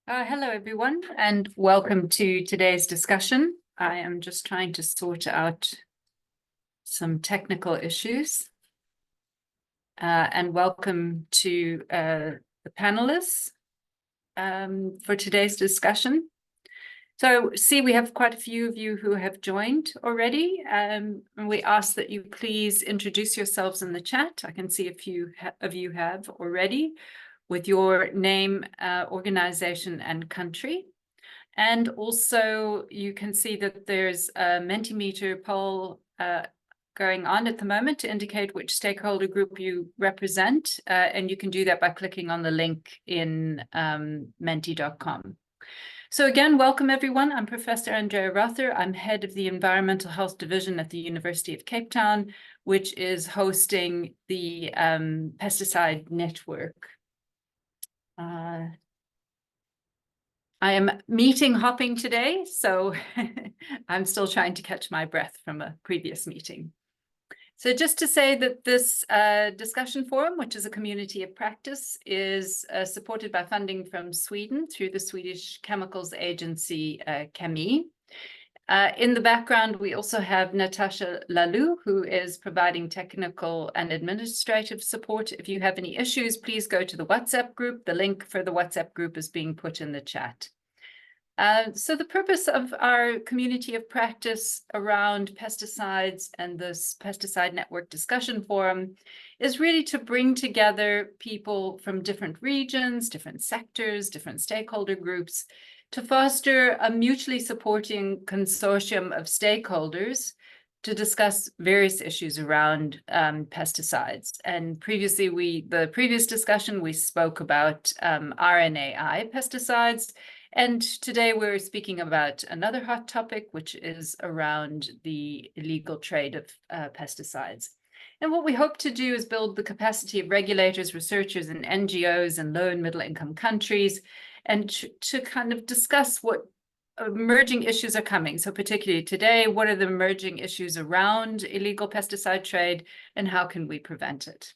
Hello, everyone, and welcome to today's discussion. I am just trying to sort out some technical issues. And welcome to the panelists for today's discussion. So see, we have quite a few of you who have joined already. And we ask that you please introduce yourselves in the chat. I can see a few of you have already, with your name, organization, and country. And also you can see that there's a Mentimeter poll going on at the moment to indicate which stakeholder group you represent. And you can do that by clicking on the link in menti.com. So again, welcome everyone. I'm Professor Andrea Rother. I'm head of the Environmental Health Division at the University of Cape Town, which is hosting the pesticide network. I am meeting hopping today, so I'm still trying to catch my breath from a previous meeting. So just to say that this discussion forum, which is a community of practice, is supported by funding from Sweden through the Swedish chemicals agency, Chemi. In the background, we also have Natasha Lalou, who is providing technical and administrative support. If you have any issues, please go to the WhatsApp group. The link for the WhatsApp group is being put in the chat. So the purpose of our community of practice around pesticides and this pesticide network discussion forum is really to bring together people from different regions, different sectors, different stakeholder groups, to foster a mutually supporting consortium of stakeholders to discuss various issues around pesticides. And previously, the previous discussion, we spoke about RNAi pesticides. And today we're speaking about another hot topic, which is around the illegal trade of pesticides. And what we hope to do is build the capacity of regulators, researchers, and NGOs in low and middle income countries, and to kind of discuss what emerging issues are coming. So particularly today, what are the emerging issues around illegal pesticide trade, and how can we prevent it?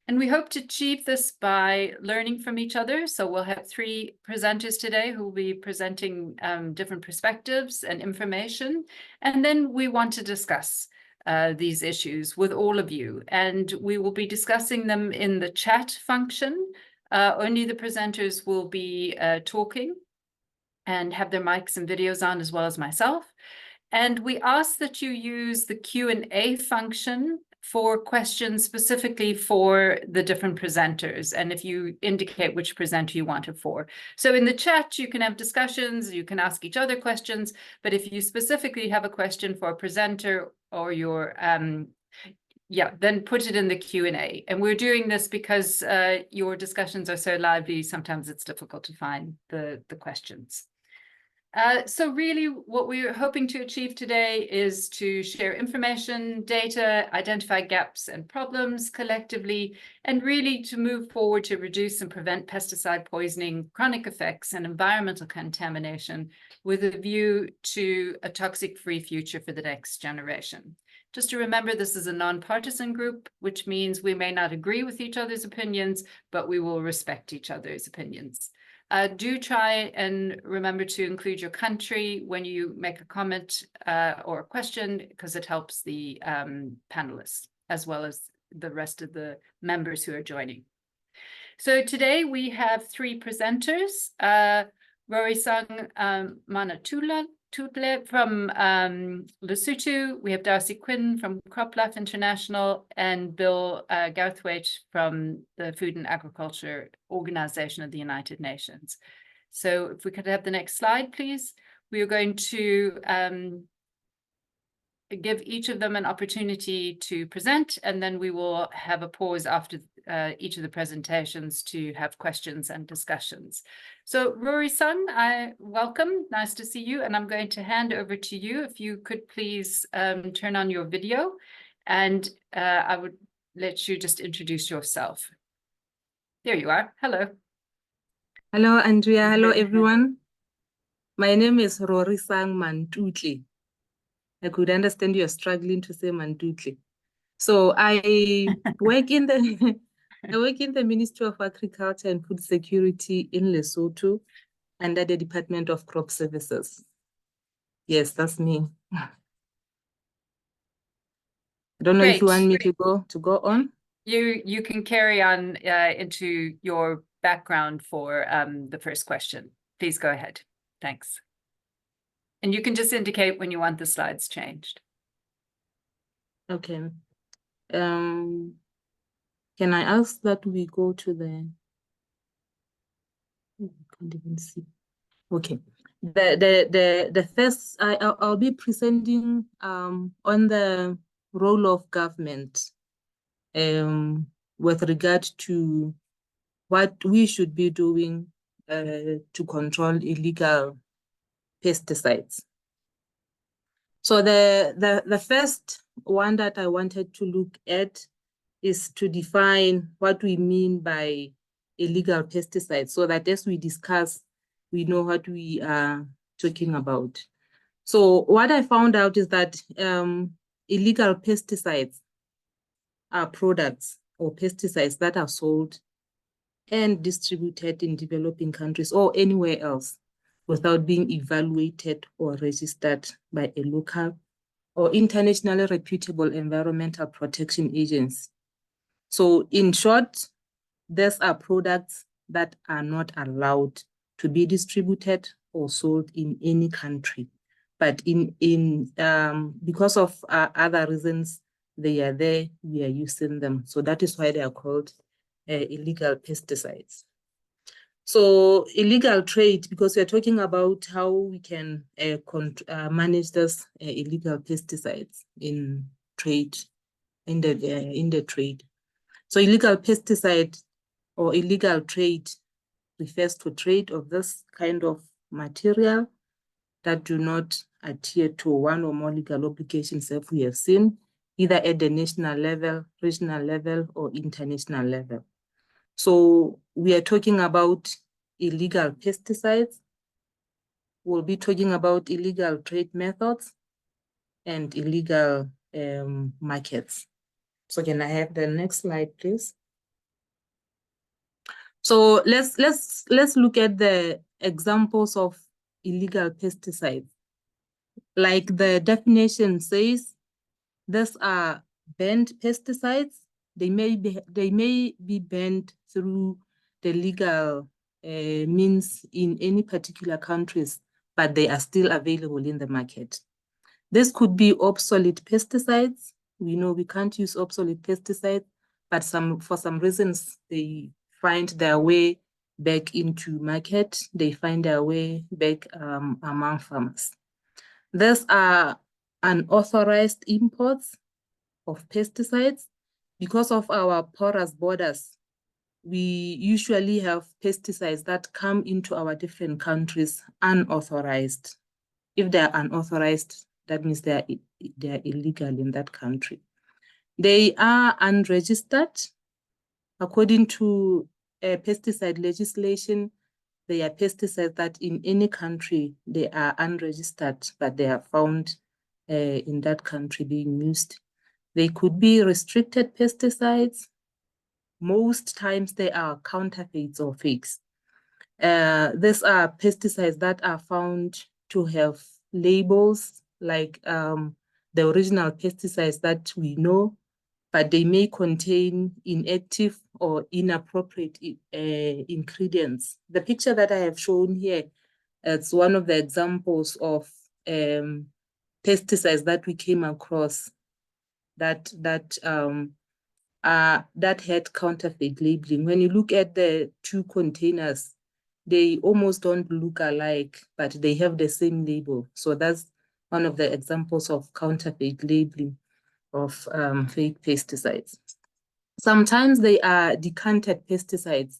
And we hope to achieve this by learning from each other. So we'll have 3 presenters today who will be presenting different perspectives and information. And then we want to discuss these issues with all of you. And we will be discussing them in the chat function. Only the presenters will be talking and have their mics and videos on, as well as myself. And we ask that you use the Q&A function for questions specifically for the different presenters, and if you indicate which presenter you want it for. So in the chat, you can have discussions, you can ask each other questions, but if you specifically have a question for a presenter or your then put it in the Q&A. And we're doing this because your discussions are so lively, sometimes it's difficult to find the questions. So really what we're hoping to achieve today is to share information, data, identify gaps and problems collectively, and really to move forward to reduce and prevent pesticide poisoning, chronic effects, and environmental contamination with a view to a toxic-free future for the next generation. Just to remember, this is a nonpartisan group, which means we may not agree with each other's opinions, but we will respect each other's opinions. Do try and remember to include your country when you make a comment or a question, because it helps the panelists as well as the rest of the members who are joining. So today we have 3 presenters, Rorisang Mantutle from Lesotho. We have Darcy Quinn from CropLife International, and Bill Garthwaite from the Food and Agriculture Organization of the United Nations. So if we could have the next slide, please. We are going to give each of them an opportunity to present, and then we will have a pause after each of the presentations to have questions and discussions. So Rorisang, welcome, nice to see you, and I'm going to hand over to you. If you could please turn on your video, and I would let you just introduce yourself. There you are, hello. Hello, Andrea, hello everyone. My name is Rorisang Mantutle. I could understand you're struggling to say Mantutle. So I work in the Ministry of Agriculture and Food Security in Lesotho. under the Department of Crop Services. Yes, that's me. I don't know if you Great. want me to go on. You can carry on into your background for the first question. Please go ahead. Thanks. And you can just indicate when you want the slides changed. Okay. Can I ask that we go to the, I can't even see. Okay. The first, I'll be presenting on the role of government with regard to what we should be doing to control illegal pesticides. So the first one that I wanted to look at is to define what we mean by illegal pesticides, so that as we discuss, we know what we are talking about. So what I found out is that illegal pesticides are products or pesticides that are sold and distributed in developing countries or anywhere else without being evaluated or registered by a local or internationally reputable environmental protection agency. So in short, these are products that are not allowed to be distributed or sold in any country. But because of other reasons, they are there, we are using them. So that is why they are called illegal pesticides. So illegal trade, because we're talking about how we can manage this illegal pesticides in trade, in the trade. So illegal pesticide or illegal trade refers to trade of this kind of material that do not adhere to one or more legal obligations that we have seen, either at the national level, regional level, or international level. So we are talking about illegal pesticides. We'll be talking about illegal trade methods and illegal markets. So can I have the next slide, please? So let's look at the examples of illegal pesticides. Like the definition says, these are banned pesticides. They may be banned through the legal means in any particular countries, but they are still available in the market. This could be obsolete pesticides. We know we can't use obsolete pesticides, but for some reasons they find their way back into market. They find their way back among farmers. These are unauthorized imports of pesticides. Because of our porous borders, we usually have pesticides that come into our different countries unauthorized. If they are unauthorized, that means they are illegal in that country. They are unregistered. According to pesticide legislation, they are pesticides that in any country, they are unregistered, but they are found in that country being used. They could be restricted pesticides. Most times they are counterfeits or fakes. These are pesticides that are found to have labels like the original pesticides that we know, but they may contain inactive or inappropriate ingredients. The picture that I have shown here, it's one of the examples of pesticides that we came across that had counterfeit labeling. When you look at the two containers, they almost don't look alike, but they have the same label. So that's one of the examples of counterfeit labeling of fake pesticides. Sometimes they are decanted pesticides.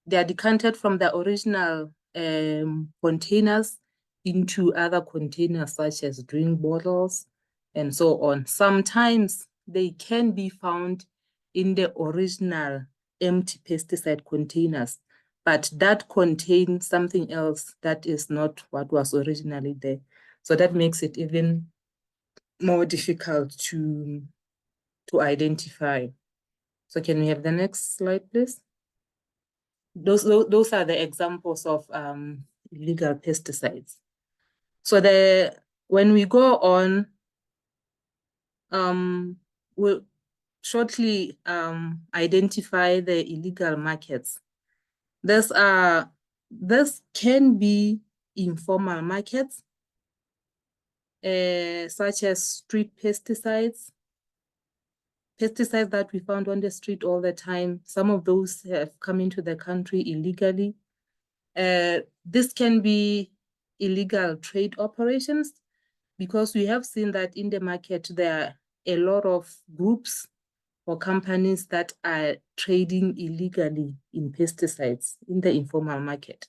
They are decanted from the original containers into other containers, such as drink bottles and so on. Sometimes they can be found in the original empty pesticide containers, but that contains something else that is not what was originally there. So that makes it even more difficult to identify. So can we have the next slide, please? those are the examples of illegal pesticides. So when we go on, we'll shortly identify the illegal markets. This can be informal markets, such as street pesticides that we found on the street all the time. Some of those have come into the country illegally. This can be illegal trade operations, because we have seen that in the market there are a lot of groups or companies that are trading illegally in pesticides in the informal market.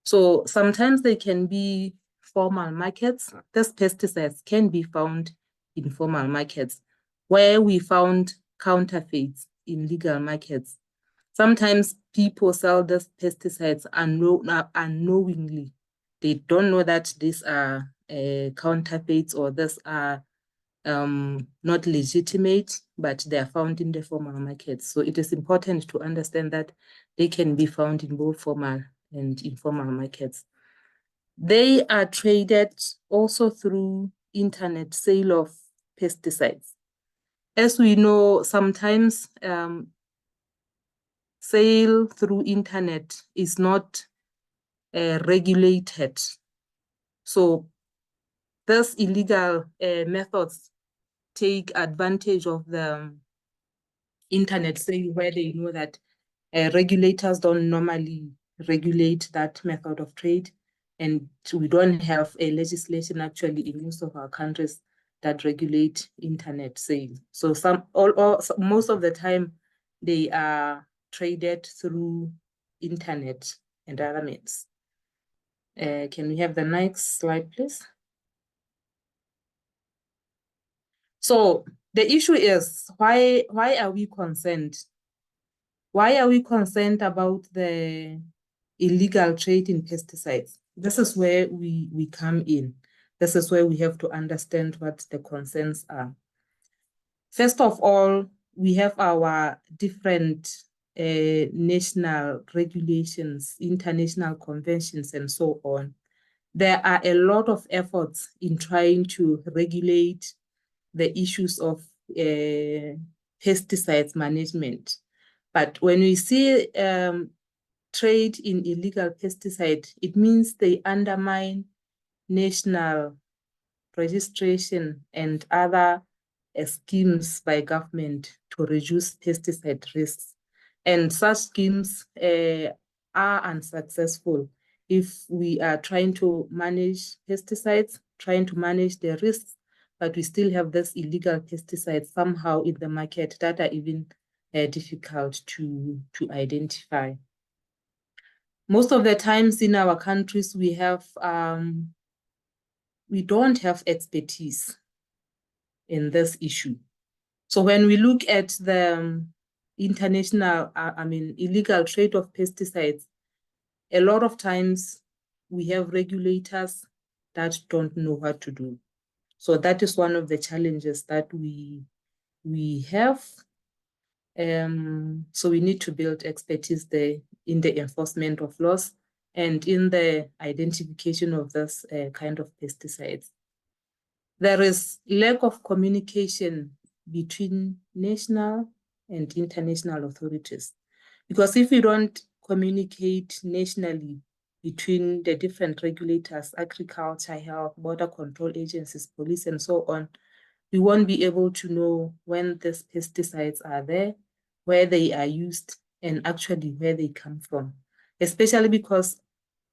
So sometimes they can be formal markets. These pesticides can be found in formal markets, where we found counterfeits in legal markets. Sometimes people sell these pesticides unknowingly. They don't know that these are counterfeits, or these are not legitimate, but they are found in the formal markets. So it is important to understand that they can be found in both formal and informal markets. They are traded also through internet sale of pesticides. As we know, sometimes sale through internet is not regulated. So these illegal methods take advantage of the internet sale, where they know that regulators don't normally regulate that method of trade, and we don't have a legislation actually in most of our countries that regulate internet sale. So most of the time they are traded through internet and other means. Can we have the next slide, please? So the issue is, why are we concerned? Why are we concerned about the illegal trade in pesticides? This is where we come in. This is where we have to understand what the concerns are. First of all, we have our different national regulations, international conventions, and so on. There are a lot of efforts in trying to regulate the issues of pesticides management. But when we see trade in illegal pesticide, it means they undermine national registration and other schemes by government to reduce pesticide risks. And such schemes are unsuccessful if we are trying to manage pesticides, trying to manage the risks, but we still have this illegal pesticides somehow in the market that are even difficult to identify. Most of the times in our countries, we don't have expertise in this issue. So when we look at the international, illegal trade of pesticides, a lot of times we have regulators that don't know what to do. So that is one of the challenges that we have. So we need to build expertise there in the enforcement of laws and in the identification of this kind of pesticides. There is lack of communication between national and international authorities, because if we don't communicate nationally between the different regulators, agriculture, health, border control agencies, police, and so on, we won't be able to know when these pesticides are there, where they are used, and actually where they come from, especially because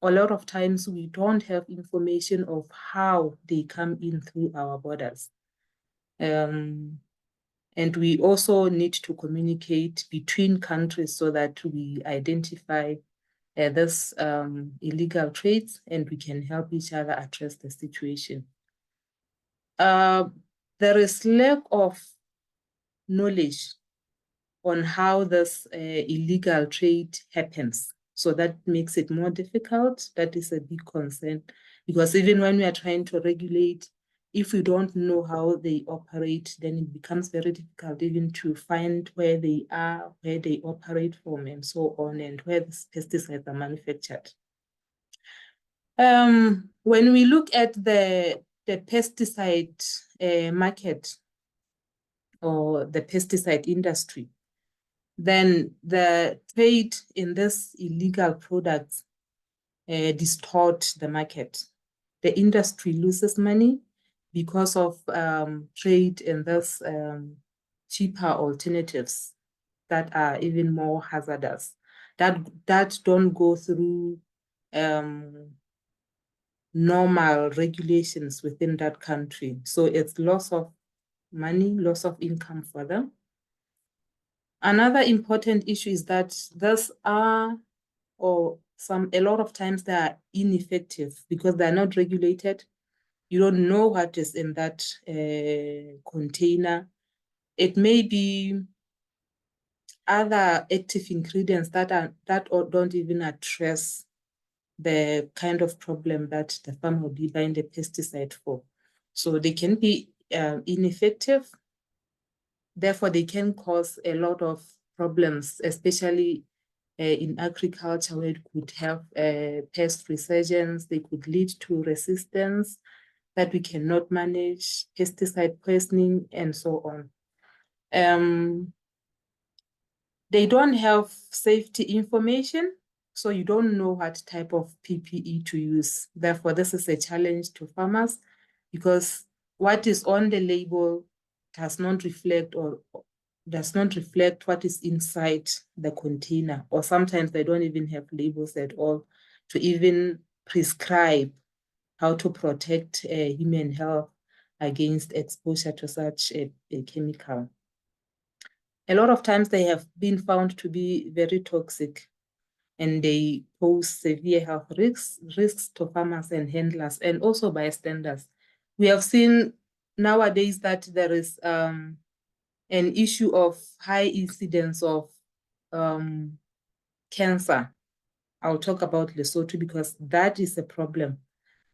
a lot of times we don't have information of how they come in through our borders. And we also need to communicate between countries so that we identify this illegal trades, and we can help each other address the situation. There is lack of knowledge on how this illegal trade happens. So that makes it more difficult. That is a big concern, because even when we are trying to regulate if we don't know how they operate, then it becomes very difficult even to find where they are, where they operate from, and so on, and where the pesticides are manufactured. When we look at the pesticide market or the pesticide industry, then the trade in this illegal products distort the market. The industry loses money because of trade in those cheaper alternatives that are even more hazardous, that don't go through normal regulations within that country. So it's loss of money, loss of income for them. Another important issue is that those are, or a lot of times they are ineffective because they're not regulated. You don't know what is in that container. It may be other active ingredients that don't even address the kind of problem that the farmer will be buying the pesticide for. So they can be ineffective. Therefore, they can cause a lot of problems, especially in agriculture, where it could have pest resurgence. They could lead to resistance that we cannot manage, pesticide poisoning, and so on. They don't have safety information, so you don't know what type of PPE to use. Therefore, this is a challenge to farmers because what is on the label does not reflect what is inside the container, or sometimes they don't even have labels at all to even prescribe how to protect human health against exposure to such a chemical. A lot of times they have been found to be very toxic, and they pose severe health risks to farmers and handlers and also bystanders. We have seen nowadays that there is an issue of high incidence of cancer. I'll talk about Lesotho because that is a problem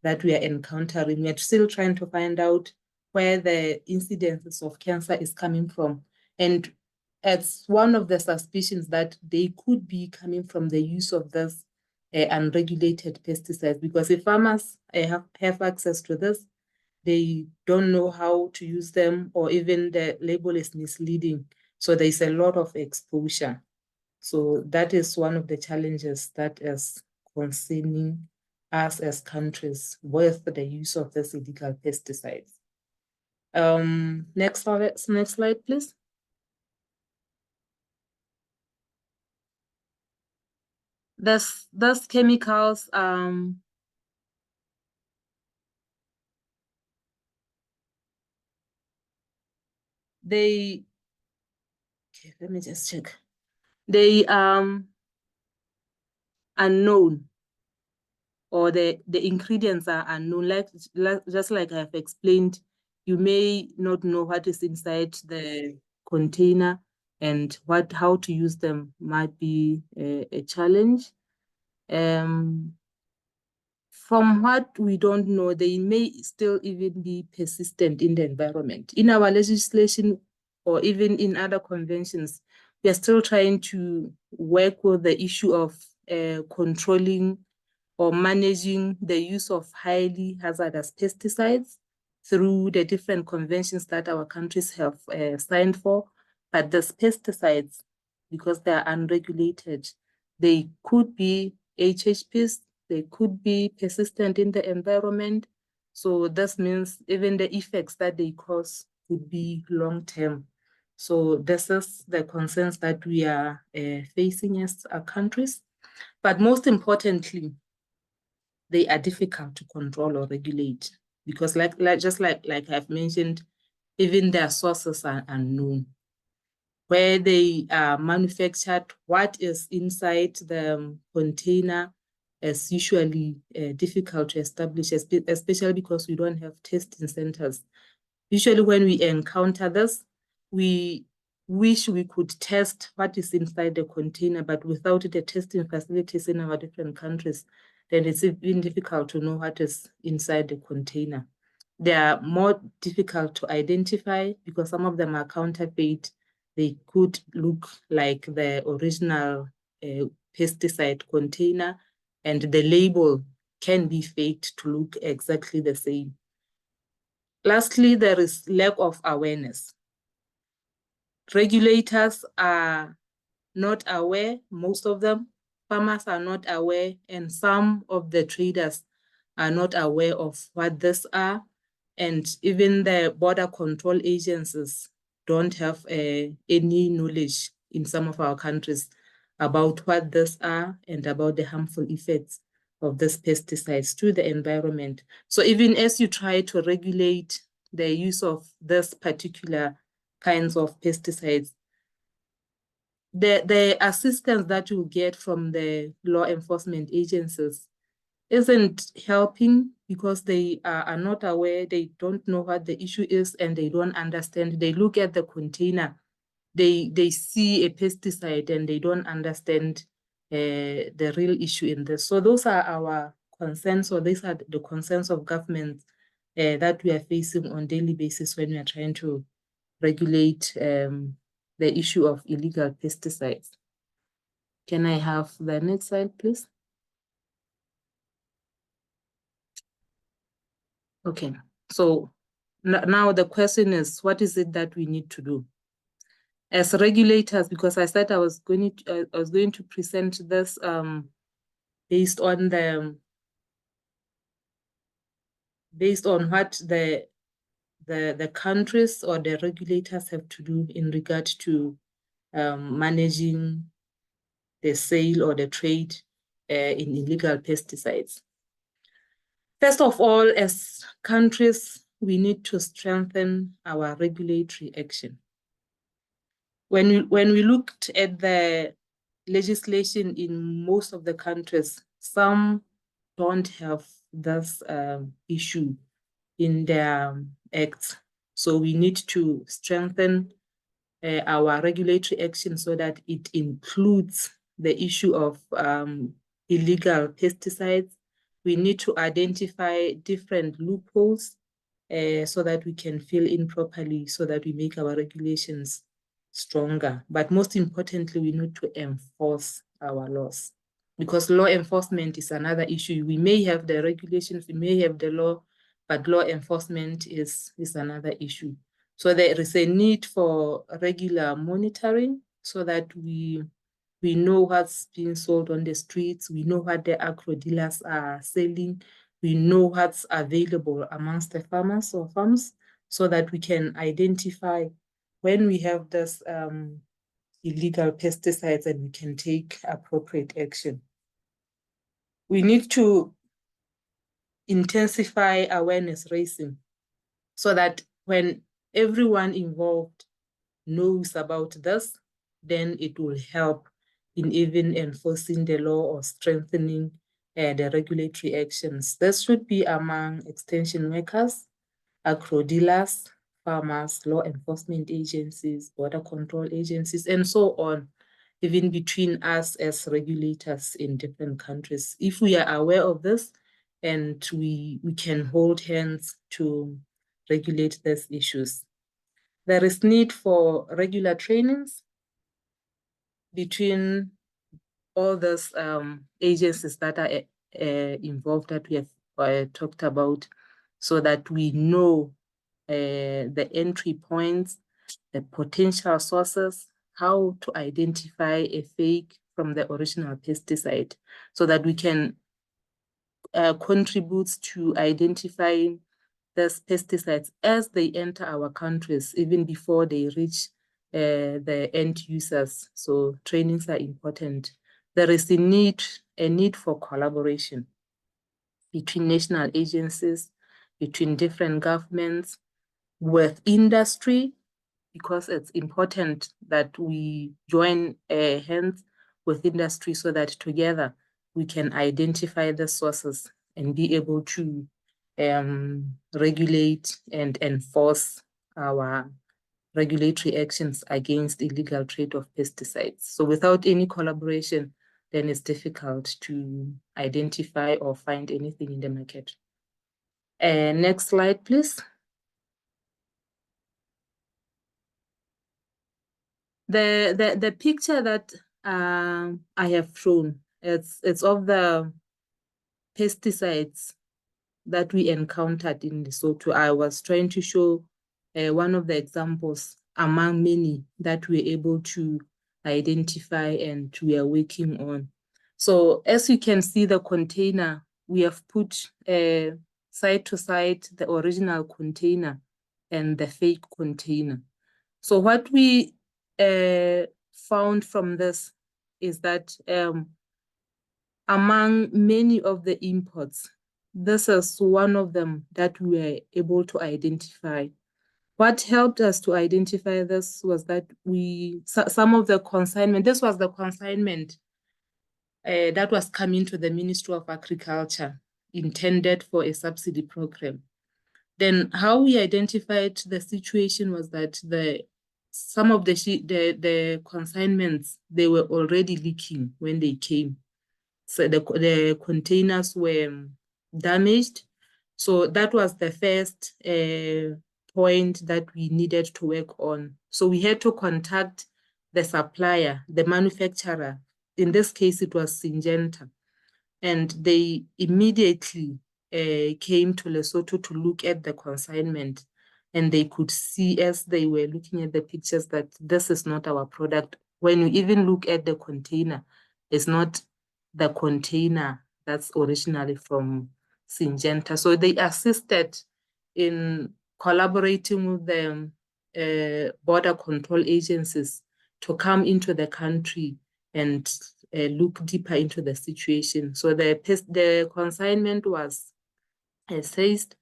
that we are encountering. We're still trying to find out where the incidences of cancer is coming from. And it's one of the suspicions that they could be coming from the use of this unregulated pesticides, because if farmers have access to this, they don't know how to use them, or even the label is misleading. So there's a lot of exposure. So that is one of the challenges that is concerning us as countries with the use of these illegal pesticides. Next slide, please. Those chemicals, let me just check. They are unknown, or the ingredients are unknown. Just like I've explained, you may not know what is inside the container, and how to use them might be a challenge. From what we don't know, they may still even be persistent in the environment. In our legislation, or even in other conventions, we are still trying to work with the issue of controlling or managing the use of highly hazardous pesticides through the different conventions that our countries have signed for. But these pesticides, because they are unregulated, they could be HHPs, they could be persistent in the environment. So this means even the effects that they cause could be long-term. So this is the concerns that we are facing as countries. But most importantly, they are difficult to control or regulate, because just like I've mentioned, even their sources are unknown. Where they are manufactured, what is inside the container is usually difficult to establish, especially because we don't have testing centers. Usually when we encounter this, we wish we could test what is inside the container, but without the testing facilities in our different countries, then it's even difficult to know what is inside the container. They are more difficult to identify because some of them are counterfeit. They could look like the original pesticide container, and the label can be faked to look exactly the same. Lastly, there is lack of awareness. Regulators are not aware, most of them. Farmers are not aware, and some of the traders are not aware of what these are. And even the border control agencies don't have any knowledge in some of our countries about what these are and about the harmful effects of these pesticides to the environment. So even as you try to regulate the use of this particular kinds of pesticides, the assistance that you get from the law enforcement agencies isn't helping because they are not aware, they don't know what the issue is, and they don't understand. They look at the container, they see a pesticide, and they don't understand the real issue in this. So those are our concerns, or these are the concerns of government that we are facing on a daily basis when we are trying to regulate the issue of illegal pesticides. Can I have the next slide, please? Okay, so now the question is, what is it that we need to do as regulators? Because I said I was going to present this based on what the countries or the regulators have to do in regard to managing the sale or the trade in illegal pesticides. First of all, as countries, we need to strengthen our regulatory action. When we looked at the legislation in most of the countries, some don't have this issue in their acts. So we need to strengthen our regulatory action so that it includes the issue of illegal pesticides. We need to identify different loopholes so that we can fill in properly, so that we make our regulations stronger. But most importantly, we need to enforce our laws, because law enforcement is another issue. We may have the regulations, we may have the law, but law enforcement is another issue. So there is a need for regular monitoring so that we know what's being sold on the streets, we know what the agro dealers are selling, we know what's available amongst the farmers or farms, so that we can identify when we have this illegal pesticides and we can take appropriate action. We need to intensify awareness raising so that when everyone involved knows about this, then it will help in even enforcing the law or strengthening the regulatory actions. This should be among extension workers, agro dealers, farmers, law enforcement agencies, border control agencies, and so on, even between us as regulators in different countries. If we are aware of this, and we can hold hands to regulate these issues. There is need for regular trainings between all those agencies that are involved that we have talked about, so that we know the entry points, the potential sources, how to identify a fake from the original pesticide, so that we can contribute to identifying these pesticides as they enter our countries, even before they reach the end users. So trainings are important. There is a need for collaboration between national agencies, between different governments, with industry, because it's important that we join hands with industry so that together we can identify the sources and be able to regulate and enforce our regulatory actions against illegal trade of pesticides. So without any collaboration, then it's difficult to identify or find anything in the market. Next slide, please. The picture that I have shown, it's of the pesticides that we encountered in Lesotho. I was trying to show one of the examples among many that we're able to identify and we are working on. So as you can see, the container, we have put side to side the original container and the fake container. So what we found from this is that among many of the imports, this is one of them that we were able to identify. What helped us to identify this was that some of the consignment, this was the consignment that was coming to the Ministry of Agriculture, intended for a subsidy program. Then how we identified the situation was that some of the consignments, they were already leaking when they came. So the containers were damaged. So that was the first point that we needed to work on. So we had to contact the supplier, the manufacturer. In this case, it was Syngenta. And they immediately came to Lesotho to look at the consignment. And they could see, as they were looking at the pictures, that this is not our product. When you even look at the container, it's not the container that's originally from Syngenta. So they assisted in collaborating with the border control agencies to come into the country and look deeper into the situation. So the consignment was seized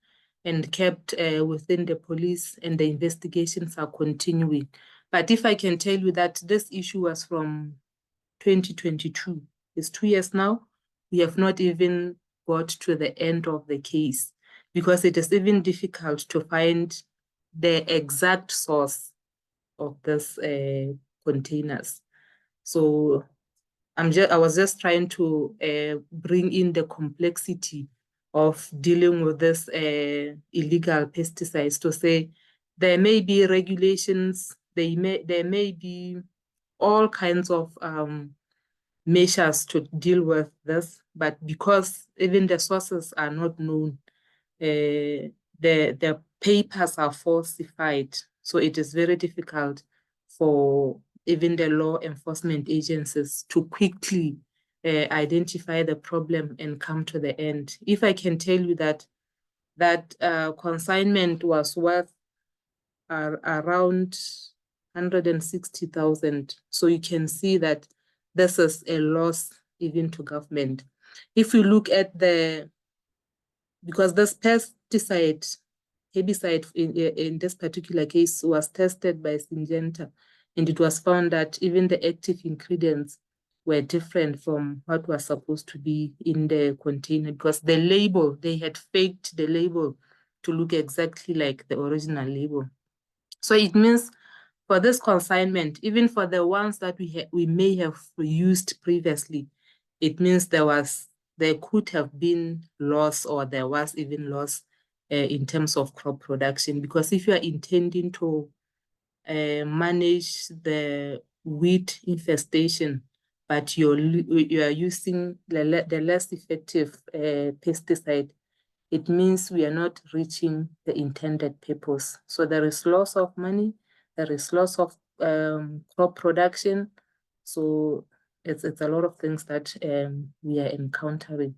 and kept within the police, and the investigations are continuing. But if I can tell you that this issue was from 2022, it's 2 years now, we have not even got to the end of the case, because it is even difficult to find the exact source of this containers. So I was just trying to bring in the complexity of dealing with this illegal pesticides, to say there may be regulations, there may be all kinds of measures to deal with this, but because even the sources are not known, the papers are falsified, so it is very difficult for even the law enforcement agencies to quickly identify the problem and come to the end. If I can tell you that consignment was worth around 160,000. So you can see that this is a loss even to government. If you look at because this pesticide, herbicide in this particular case was tested by Syngenta, and it was found that even the active ingredients were different from what was supposed to be in the container, because the label, they had faked the label to look exactly like the original label. So it means for this consignment, even for the ones that we may have used previously, it means there could have been loss, or there was even loss in terms of crop production. Because if you are intending to manage the wheat infestation, but you are using the less effective pesticide, it means we are not reaching the intended purpose. So there is loss of money, there is loss of crop production. So it's a lot of things that we are encountering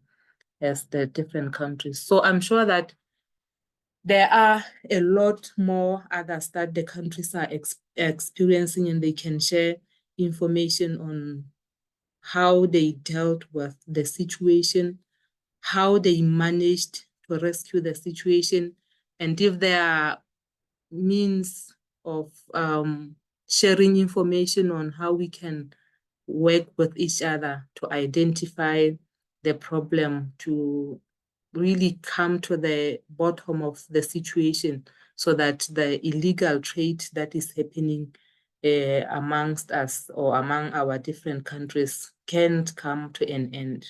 as the different countries. So I'm sure that there are a lot more others that the countries are experiencing, and they can share information on how they dealt with the situation, how they managed to rescue the situation, and if there are means of sharing information on how we can work with each other to identify the problem, to really come to the bottom of the situation, so that the illegal trade that is happening amongst us or among our different countries can come to an end.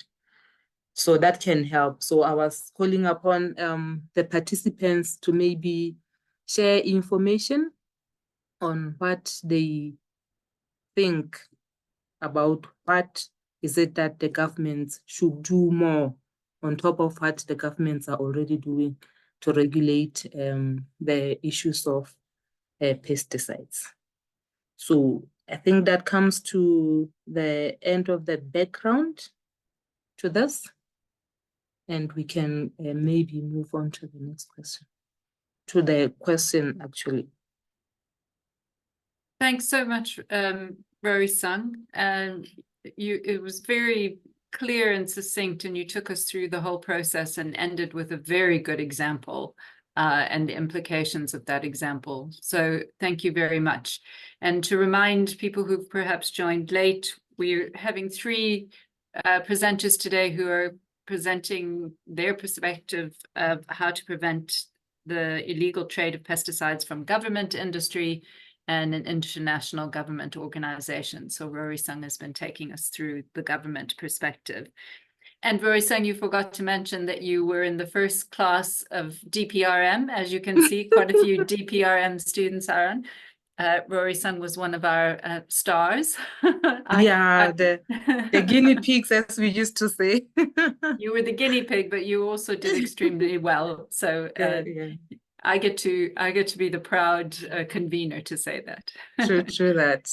So that can help. So I was calling upon the participants to maybe share information on what they think about what is it that the governments should do more on top of what the governments are already doing to regulate the issues of pesticides. So I think that comes to the end of the background to this, and we can maybe move on to the next question, to the question actually. Thanks so much, Rorisang. It was very clear and succinct, and you took us through the whole process and ended with a very good example and the implications of that example. So thank you very much. And to remind people who've perhaps joined late, we're having three presenters today who are presenting their perspective of how to prevent the illegal trade of pesticides from government, industry, and an international government organization. So Rorisang has been taking us through the government perspective. And Rorisang, you forgot to mention that you were in the first class of DPRM. As you can see, quite a few DPRM students are on. Rorisang was one of our stars. The guinea pigs, as we used to say. You were the guinea pig, but you also did extremely well. So I get to be the proud convener to say that. True that.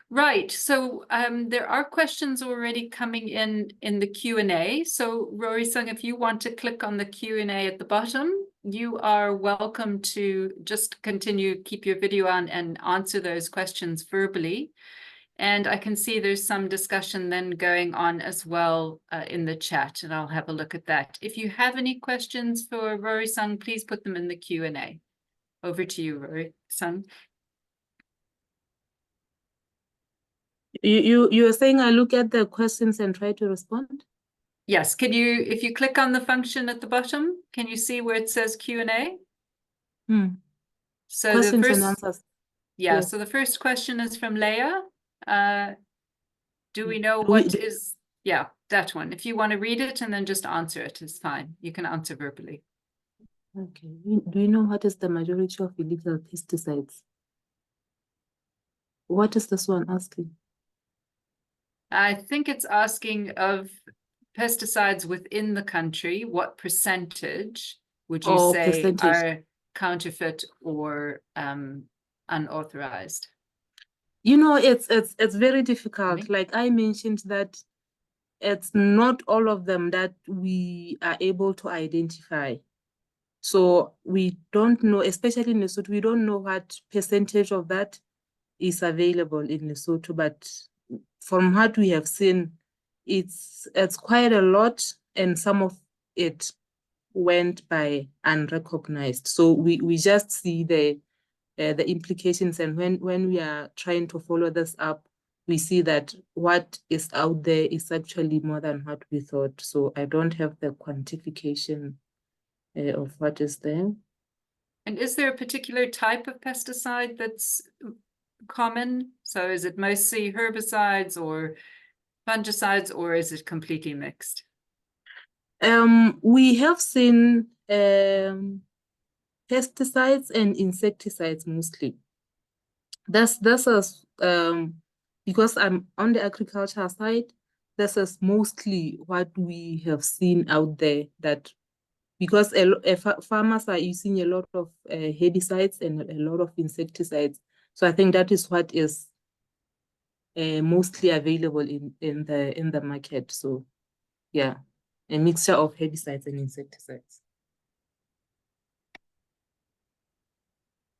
Right. So there are questions already coming in the Q&A. So Rorisang, if you want to click on the Q&A at the bottom, you are welcome to just keep your video on and answer those questions verbally. And I can see there's some discussion then going on as well in the chat, and I'll have a look at that. If you have any questions for Rorisang, please put them in the Q&A. Over to you, Rorisang. You're saying I look at the questions and try to respond? Yes. If you click on the function at the bottom, can you see where it says Q&A? So questions and answers. Yeah. So the first question is from Leah. Do we know yeah, that one. If you want to read it and then just answer it, it's fine. You can answer verbally. Okay. Do you know what is the majority of illegal pesticides? What is this one asking? I think it's asking of pesticides within the country, what percentage would you say are counterfeit or unauthorized? You know, it's very difficult. Like I mentioned that it's not all of them that we are able to identify. So we don't know, especially in Lesotho, we don't know what percentage of that is available in Lesotho, but from what we have seen, it's quite a lot, and some of it went by unrecognized. So we just see the implications, and when we are trying to follow this up, we see that what is out there is actually more than what we thought. So I don't have the quantification of what is there. And is there a particular type of pesticide that's common? So is it mostly herbicides or fungicides, or is it completely mixed? We have seen pesticides and insecticides mostly. This is because I'm on the agriculture side, this is mostly what we have seen out there, that because farmers are using a lot of herbicides and a lot of insecticides. So I think that is what is mostly available in the market. So yeah, a mixture of herbicides and insecticides.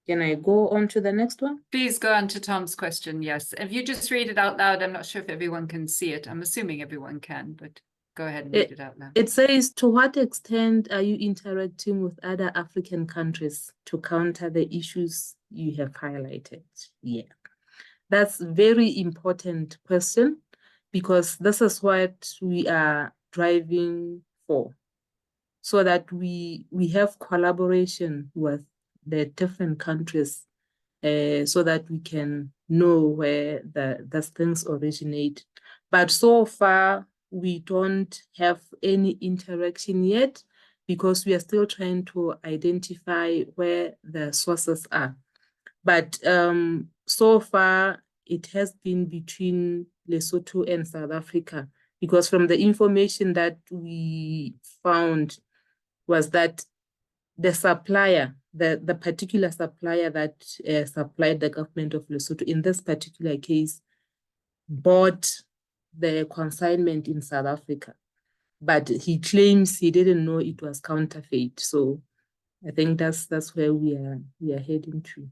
Can I go on to the next one? Please go on to Tom's question. Yes. If you just read it out loud, I'm not sure if everyone can see it. I'm assuming everyone can, but go ahead and read it out loud. It says, to what extent are you interacting with other African countries to counter the issues you have highlighted? Yeah, that's a very important question, because this is what we are driving for, so that we have collaboration with the different countries, so that we can know where those things originate. But so far, we don't have any interaction yet because we are still trying to identify where the sources are. But so far, it has been between Lesotho and South Africa, because from the information that we found was that the supplier, the particular supplier that supplied the government of Lesotho, in this particular case, bought the consignment in South Africa. But he claims he didn't know it was counterfeit. So I think that's where we are heading to.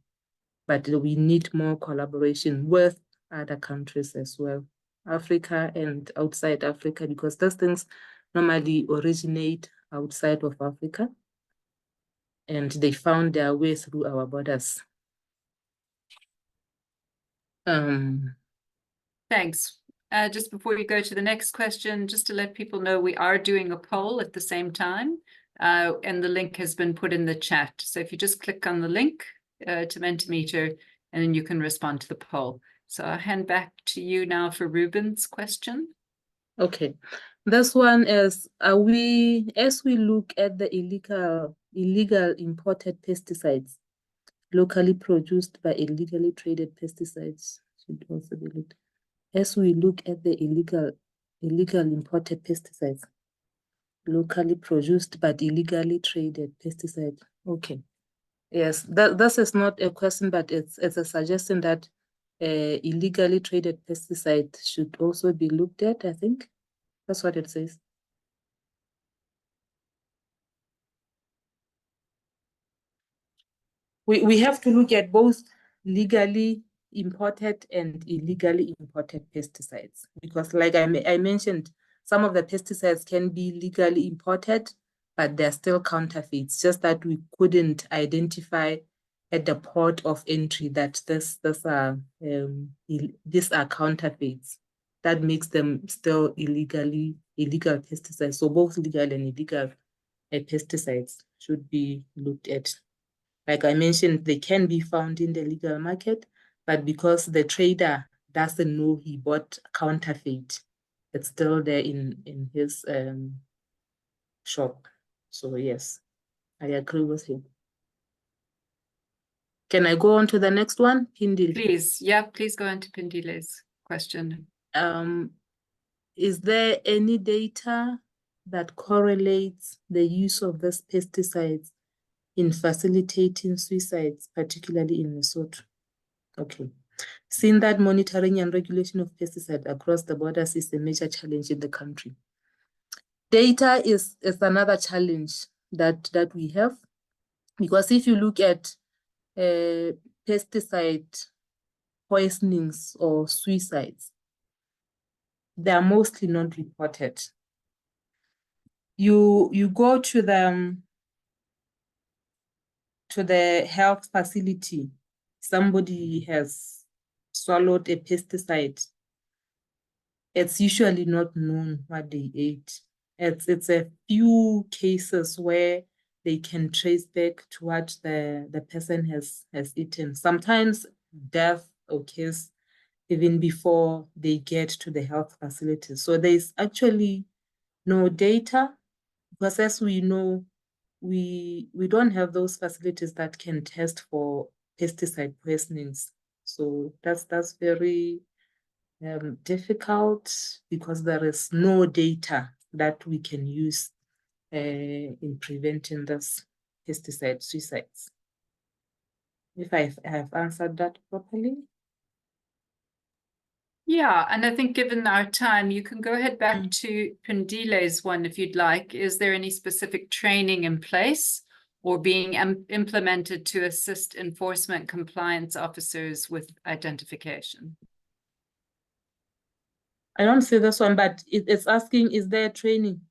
But we need more collaboration with other countries as well, Africa and outside Africa, because those things normally originate outside of Africa and they found their way through our borders. Thanks. Just before we go to the next question, just to let people know, we are doing a poll at the same time, and the link has been put in the chat. So if you just click on the link to Mentimeter, and then you can respond to the poll. So I'll hand back to you now for Ruben's question. Okay, this one is, as we look at the illegal imported pesticides, locally produced by illegally traded pesticides should also be looked. As we look at the illegal imported pesticides, locally produced but illegally traded pesticides. Okay. Yes, this is not a question, but it's a suggestion that illegally traded pesticides should also be looked at, I think. That's what it says. We have to look at both legally imported and illegally imported pesticides, because like I mentioned, some of the pesticides can be legally imported, but they're still counterfeits, just that we couldn't identify at the port of entry that these are counterfeits. That makes them still illegal pesticides. So both legal and illegal pesticides should be looked at. Like I mentioned, they can be found in the legal market, but because the trader doesn't know he bought counterfeit, it's still there in his shop. So yes, I agree with him. Can I go on to the next one, Pindile? Please, yeah, please go on to Pindile's question. Is there any data that correlates the use of these pesticides in facilitating suicides, particularly in Lesotho? Okay. Seeing that monitoring and regulation of pesticides across the borders is a major challenge in the country. Data is another challenge that we have, because if you look at pesticide poisonings or suicides, they are mostly not reported. You go to the health facility, somebody has swallowed a pesticide. It's usually not known what they ate. It's a few cases where they can trace back to what the person has eaten. Sometimes death occurs even before they get to the health facility. So there's actually no data, because as we know, we don't have those facilities that can test for pesticide poisonings. So that's very difficult, because there is no data that we can use in preventing this pesticide suicides. If I have answered that properly. Yeah, and I think given our time, you can go ahead back to Pindile's one if you'd like. Is there any specific training in place or being implemented to assist enforcement compliance officers with identification? I don't see this one, but it's asking, is there training?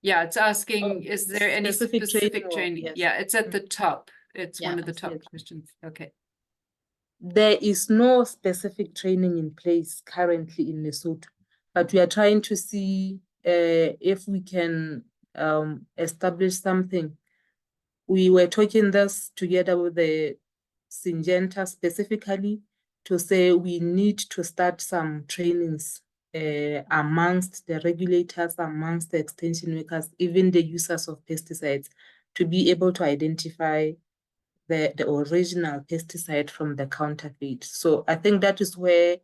Yeah, it's asking, is there any specific training? Yes. Yeah, it's at the top. It's one of the I see top it. questions. Okay. There is no specific training in place currently in Lesotho, but we are trying to see if we can establish something. We were talking this together with the Syngenta specifically to say we need to start some trainings amongst the regulators, amongst the extension workers, even the users of pesticides, to be able to identify the original pesticide from the counterfeit. So I think that is where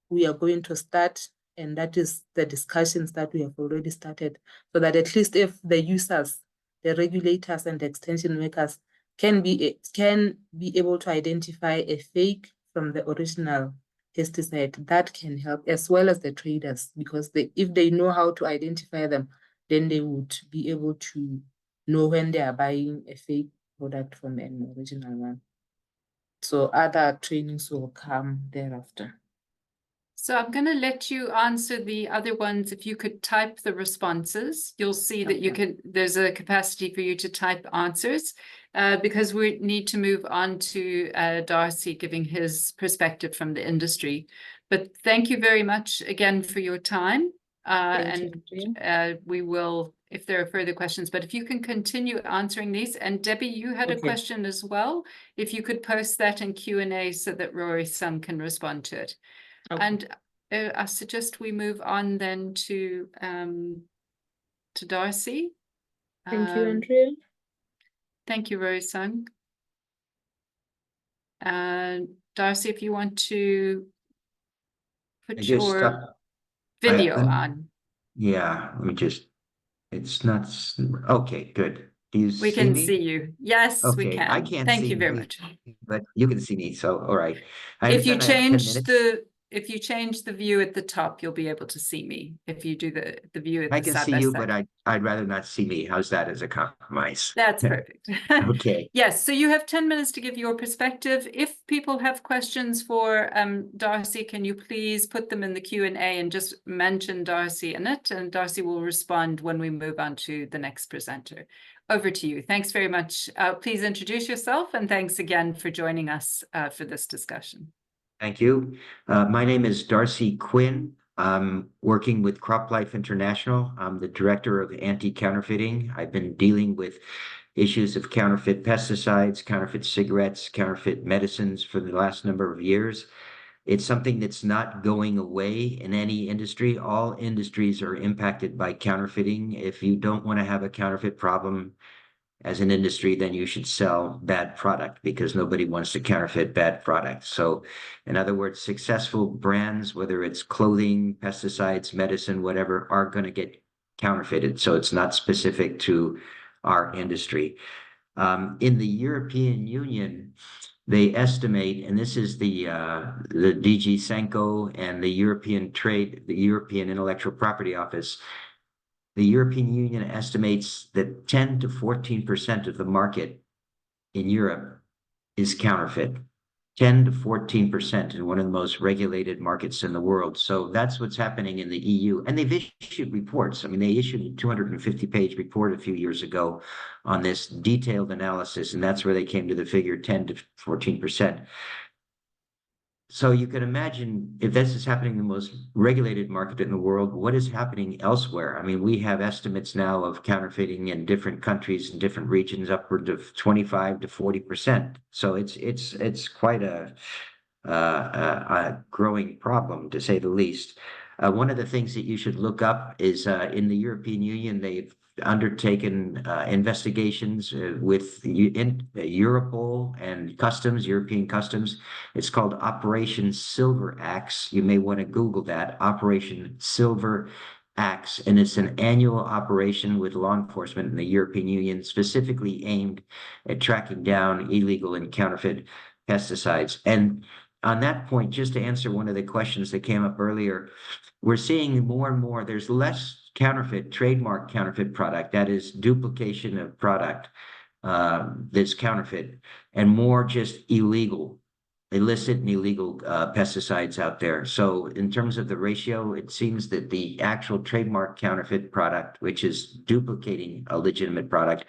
we are going to start, and that is the discussions that we have already started, so that at least if the users, the regulators and the extension workers can be able to identify a fake from the original pesticide, that can help, as well as the traders, because if they know how to identify them, then they would be able to know when they are buying a fake product from an original one. So other trainings will come thereafter. So I'm going to let you answer the other ones. If you could type the responses, you'll see that there's a capacity for you to type answers, because we need to move on to Darcy giving his perspective from the industry. But thank you very much again for your time. We will, if there are further questions, but if you can continue answering these. And Debbie, you had a question as well. If you could post that in Q&A so that Rorisang can respond to it. And I suggest we move on then to Darcy. Thank you, Andrea. Thank you, Rorisang. Darcy, if you want to put your video on. Yeah, let me just, it's not, okay, good. Do you see me? We can see you. Yes, okay, we can. I can't Thank see you very me, much. but you can see me, so all right. If you change the view at the top, you'll be able to see me. If you do the view at the I can see you, but I'd rather not see me. How's that as a compromise? That's perfect. Okay. Yes, so you have 10 minutes to give your perspective. If people have questions for Darcy, can you please put them in the Q&A and just mention Darcy in it, and Darcy will respond when we move on to the next presenter. Over to you. Thanks very much. Please introduce yourself, and thanks again for joining us for this discussion. Thank you. My name is Darcy Quinn. I'm working with CropLife International. I'm the director of anti-counterfeiting. I've been dealing with issues of counterfeit pesticides, counterfeit cigarettes, counterfeit medicines for the last number of years. It's something that's not going away in any industry. All industries are impacted by counterfeiting. If you don't want to have a counterfeit problem as an industry, then you should sell bad product, because nobody wants to counterfeit bad product. So in other words, successful brands, whether it's clothing, pesticides, medicine, whatever, are going to get counterfeited. So it's not specific to our industry. In the European Union, they estimate, and this is the DG Sanko and the European Intellectual Property Office, the European Union estimates that 10 to 14% of the market in Europe is counterfeit. 10 to 14% in one of the most regulated markets in the world. So that's what's happening in the EU. And they've issued reports. I mean, they issued a 250-page report a few years ago on this detailed analysis, and that's where they came to the figure 10 to 14%. So you can imagine, if this is happening in the most regulated market in the world, what is happening elsewhere? I mean, we have estimates now of counterfeiting in different countries and different regions upward of 25 to 40%. So it's quite a growing problem, to say the least. One of the things that you should look up is in the European Union, they've undertaken investigations with Europol and Customs, European Customs. It's called Operation Silver Axe. You may want to Google that, Operation Silver Axe, and it's an annual operation with law enforcement in the European Union, specifically aimed at tracking down illegal and counterfeit pesticides. And on that point, just to answer one of the questions that came up earlier, we're seeing more and more, there's less trademark counterfeit product, that is duplication of product that's counterfeit, and more just illicit and illegal pesticides out there. So in terms of the ratio, it seems that the actual trademark counterfeit product, which is duplicating a legitimate product,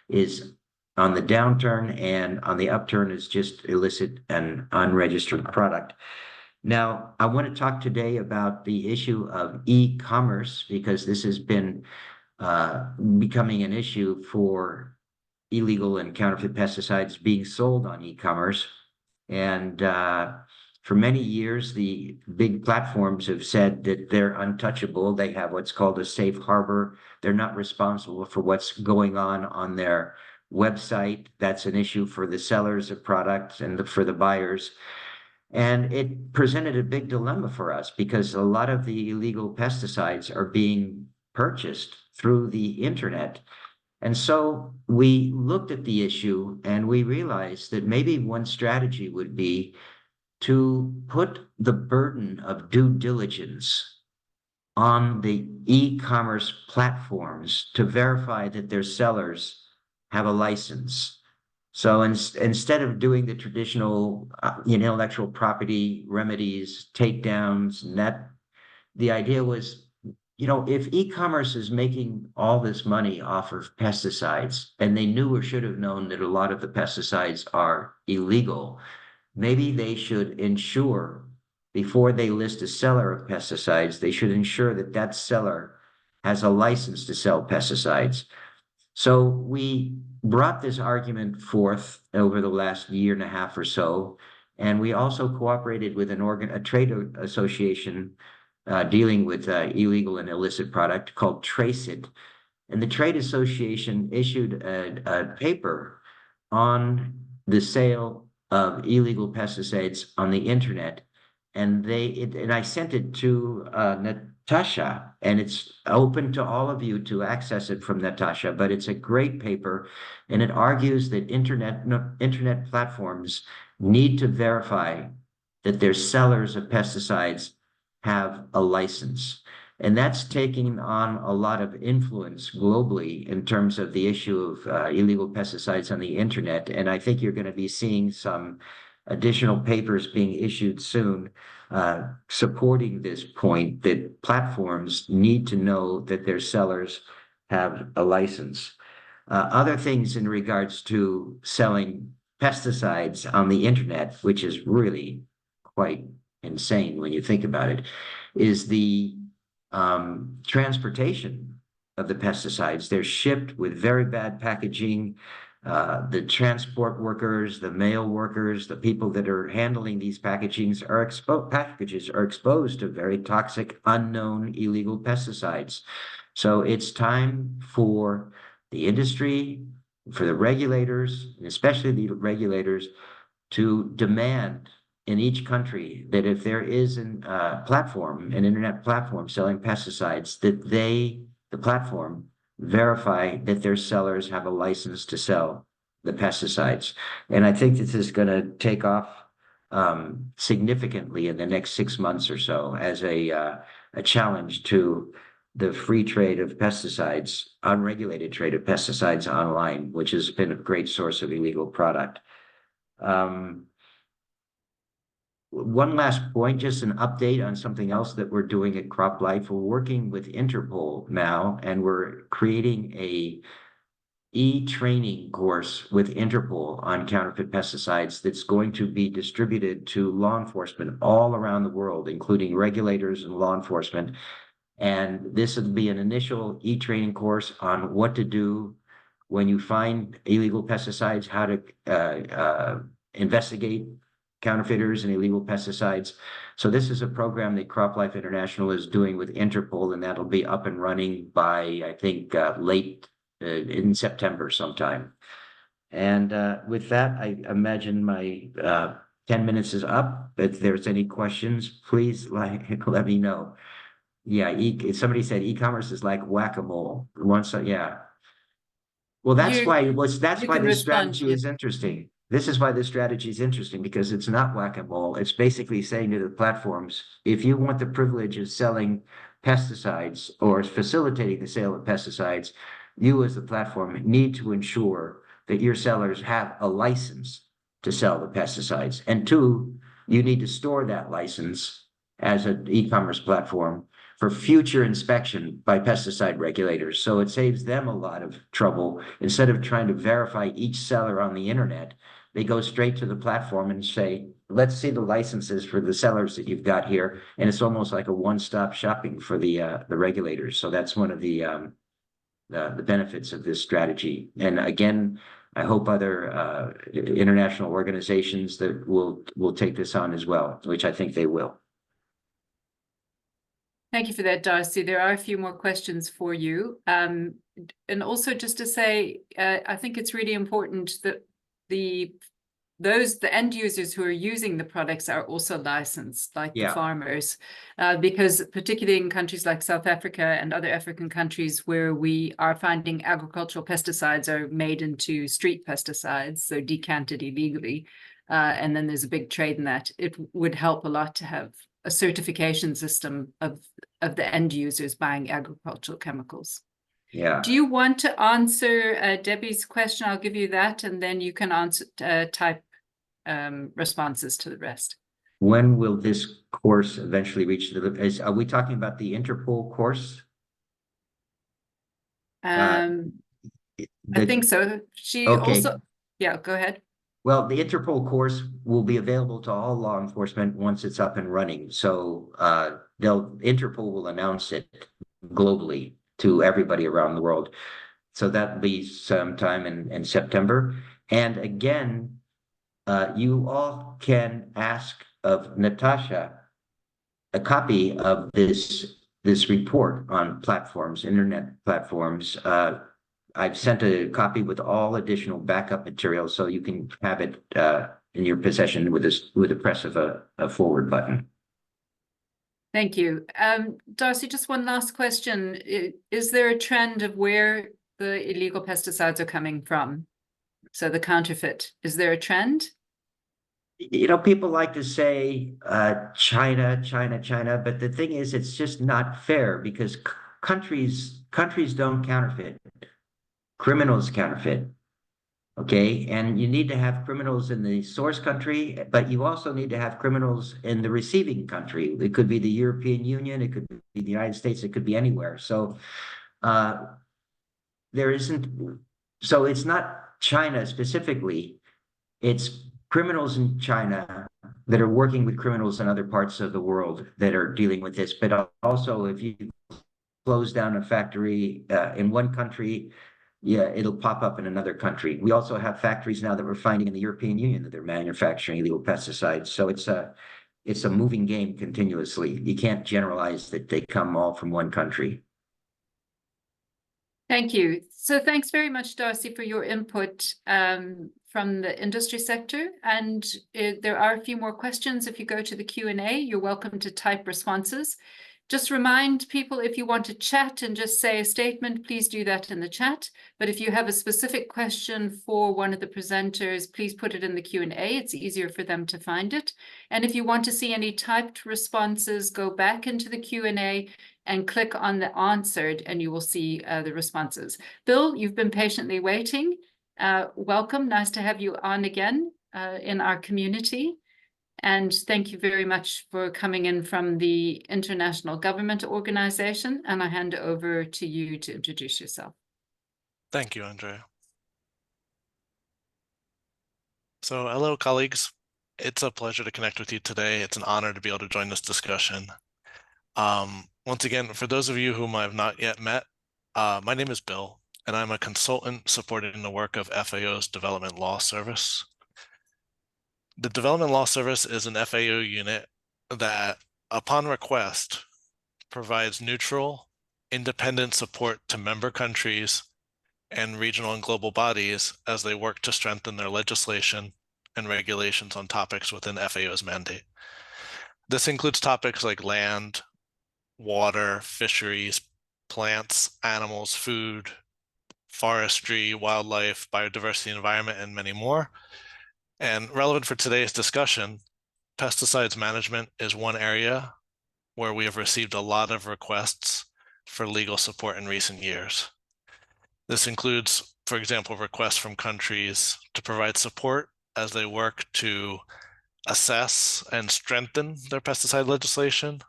is on the downturn, and on the upturn is just illicit and unregistered product. Now, I want to talk today about the issue of e-commerce, because this has been becoming an issue for illegal and counterfeit pesticides being sold on e-commerce. And For many years, the big platforms have said that they're untouchable. They have what's called a safe harbor. They're not responsible for what's going on their website. That's an issue for the sellers of products and for the buyers. And it presented a big dilemma for us because a lot of the illegal pesticides are being purchased through the internet. And so we looked at the issue and we realized that maybe one strategy would be to put the burden of due diligence on the e-commerce platforms to verify that their sellers have a license. So instead of doing the traditional intellectual property remedies, takedowns, and that, the idea was, if e-commerce is making all this money off of pesticides, and they knew or should have known that a lot of the pesticides are illegal, maybe they should ensure before they list a seller of pesticides, they should ensure that that seller has a license to sell pesticides. So we brought this argument forth over the last year and a half or so, and we also cooperated with a trade association dealing with illegal and illicit product called Trace It. And the trade association issued a paper on the sale of illegal pesticides on the internet. And I sent it to Natasha, and it's open to all of you to access it from Natasha, but it's a great paper, and it argues that internet platforms need to verify that their sellers of pesticides have a license. And that's taking on a lot of influence globally in terms of the issue of illegal pesticides on the internet. And I think you're going to be seeing some additional papers being issued soon supporting this point that platforms need to know that their sellers have a license. Other things in regards to selling pesticides on the internet, which is really quite insane when you think about it, is the transportation of the pesticides. They're shipped with very bad packaging. The transport workers, the mail workers, the people that are handling these packages are exposed to very toxic, unknown, illegal pesticides. So it's time for the industry, for the regulators, and especially the regulators, to demand in each country that if there is an internet platform selling pesticides, that the platform, verify that their sellers have a license to sell the pesticides. And I think this is going to take off significantly in the next 6 months or so as a challenge to the free trade of pesticides, unregulated trade of pesticides online, which has been a great source of illegal product. One last point, just an update on something else that we're doing at CropLife. We're working with Interpol now, and we're creating a e-training course with Interpol on counterfeit pesticides that's going to be distributed to law enforcement all around the world, including regulators and law enforcement. And this will be an initial e-training course on what to do when you find illegal pesticides, how to investigate counterfeiters and illegal pesticides. So this is a program that CropLife International is doing with Interpol, and that'll be up and running by, I think, late in September sometime. And with that, I imagine my 10 minutes is up. If there's any questions, please let me know. Yeah, somebody said e-commerce is like whack-a-mole. Yeah. Well, that's why this strategy is interesting. This is why this strategy is interesting, because it's not whack-a-mole. It's basically saying to the platforms, if you want the privilege of selling pesticides or facilitating the sale of pesticides, you as the platform need to ensure that your sellers have a license to sell the pesticides. And two, you need to store that license as an e-commerce platform for future inspection by pesticide regulators. So it saves them a lot of trouble. Instead of trying to verify each seller on the internet, they go straight to the platform and say, let's see the licenses for the sellers that you've got here. And it's almost like a one-stop shopping for the regulators. So that's one of the benefits of this strategy. And again, I hope other international organizations that will take this on as well, which I think they will. Thank you for that, Darcy. There are a few more questions for you. And also just to say, I think it's really important that the end users who are using the products are also licensed, like the farmers, because particularly in countries like South Africa and other African countries where we are finding agricultural pesticides are made into street pesticides, so decanted illegally, and then there's a big trade in that. It would help a lot to have a certification system of the end users buying agricultural chemicals. Yeah. Do you want to answer Debbie's question? I'll give you that, and then you can answer type responses to the rest. When will this course eventually reach the? Are we talking about the Interpol course? I think so. She also, yeah, go ahead. Well, the Interpol course will be available to all law enforcement once it's up and running. So Interpol will announce it globally to everybody around the world. So that'll be sometime in September. And again, you all can ask of Natasha a copy of this report on platforms, internet platforms. I've sent a copy with all additional backup material, so you can have it in your possession with the press of a forward button. Thank you. Darcy, just one last question. Is there a trend of where the illegal pesticides are coming from? So the counterfeit, is there a trend? You know, people like to say China, China, China, but the thing is, it's just not fair because countries don't counterfeit. Criminals counterfeit. Okay, and you need to have criminals in the source country, but you also need to have criminals in the receiving country. It could be the European Union, it could be the United States, it could be anywhere. So there isn't, so it's not China specifically, it's criminals in China that are working with criminals in other parts of the world that are dealing with this. But also, if you close down a factory in one country, yeah, it'll pop up in another country. We also have factories now that we're finding in the European Union that they're manufacturing illegal pesticides. So it's a moving game continuously. You can't generalize that they come all from one country. Thank you. So thanks very much, Darcy, for your input from the industry sector. And there are a few more questions. If you go to the Q&A, you're welcome to type responses. Just remind people, if you want to chat and just say a statement, please do that in the chat. But if you have a specific question for one of the presenters, please put it in the Q&A. It's easier for them to find it. And if you want to see any typed responses, go back into the Q&A and click on the answered, and you will see the responses. Bill, you've been patiently waiting. Welcome. Nice to have you on again in our community. And thank you very much for coming in from the International Government Organization. And I hand over to you to introduce yourself. Thank you, Andrea. So hello, colleagues. It's a pleasure to connect with you today. It's an honor to be able to join this discussion. Once again, for those of you whom I have not yet met, my name is Bill, and I'm a consultant supporting the work of FAO's Development Law Service. The Development Law Service is an FAO unit that, upon request, provides neutral, independent support to member countries and regional and global bodies as they work to strengthen their legislation and regulations on topics within FAO's mandate. This includes topics like land, water, fisheries, plants, animals, food, forestry, wildlife, biodiversity, environment, and many more. And relevant for today's discussion, pesticides management is one area where we have received a lot of requests for legal support in recent years. This includes, for example, requests from countries to provide support as they work to assess and strengthen their pesticide legislation.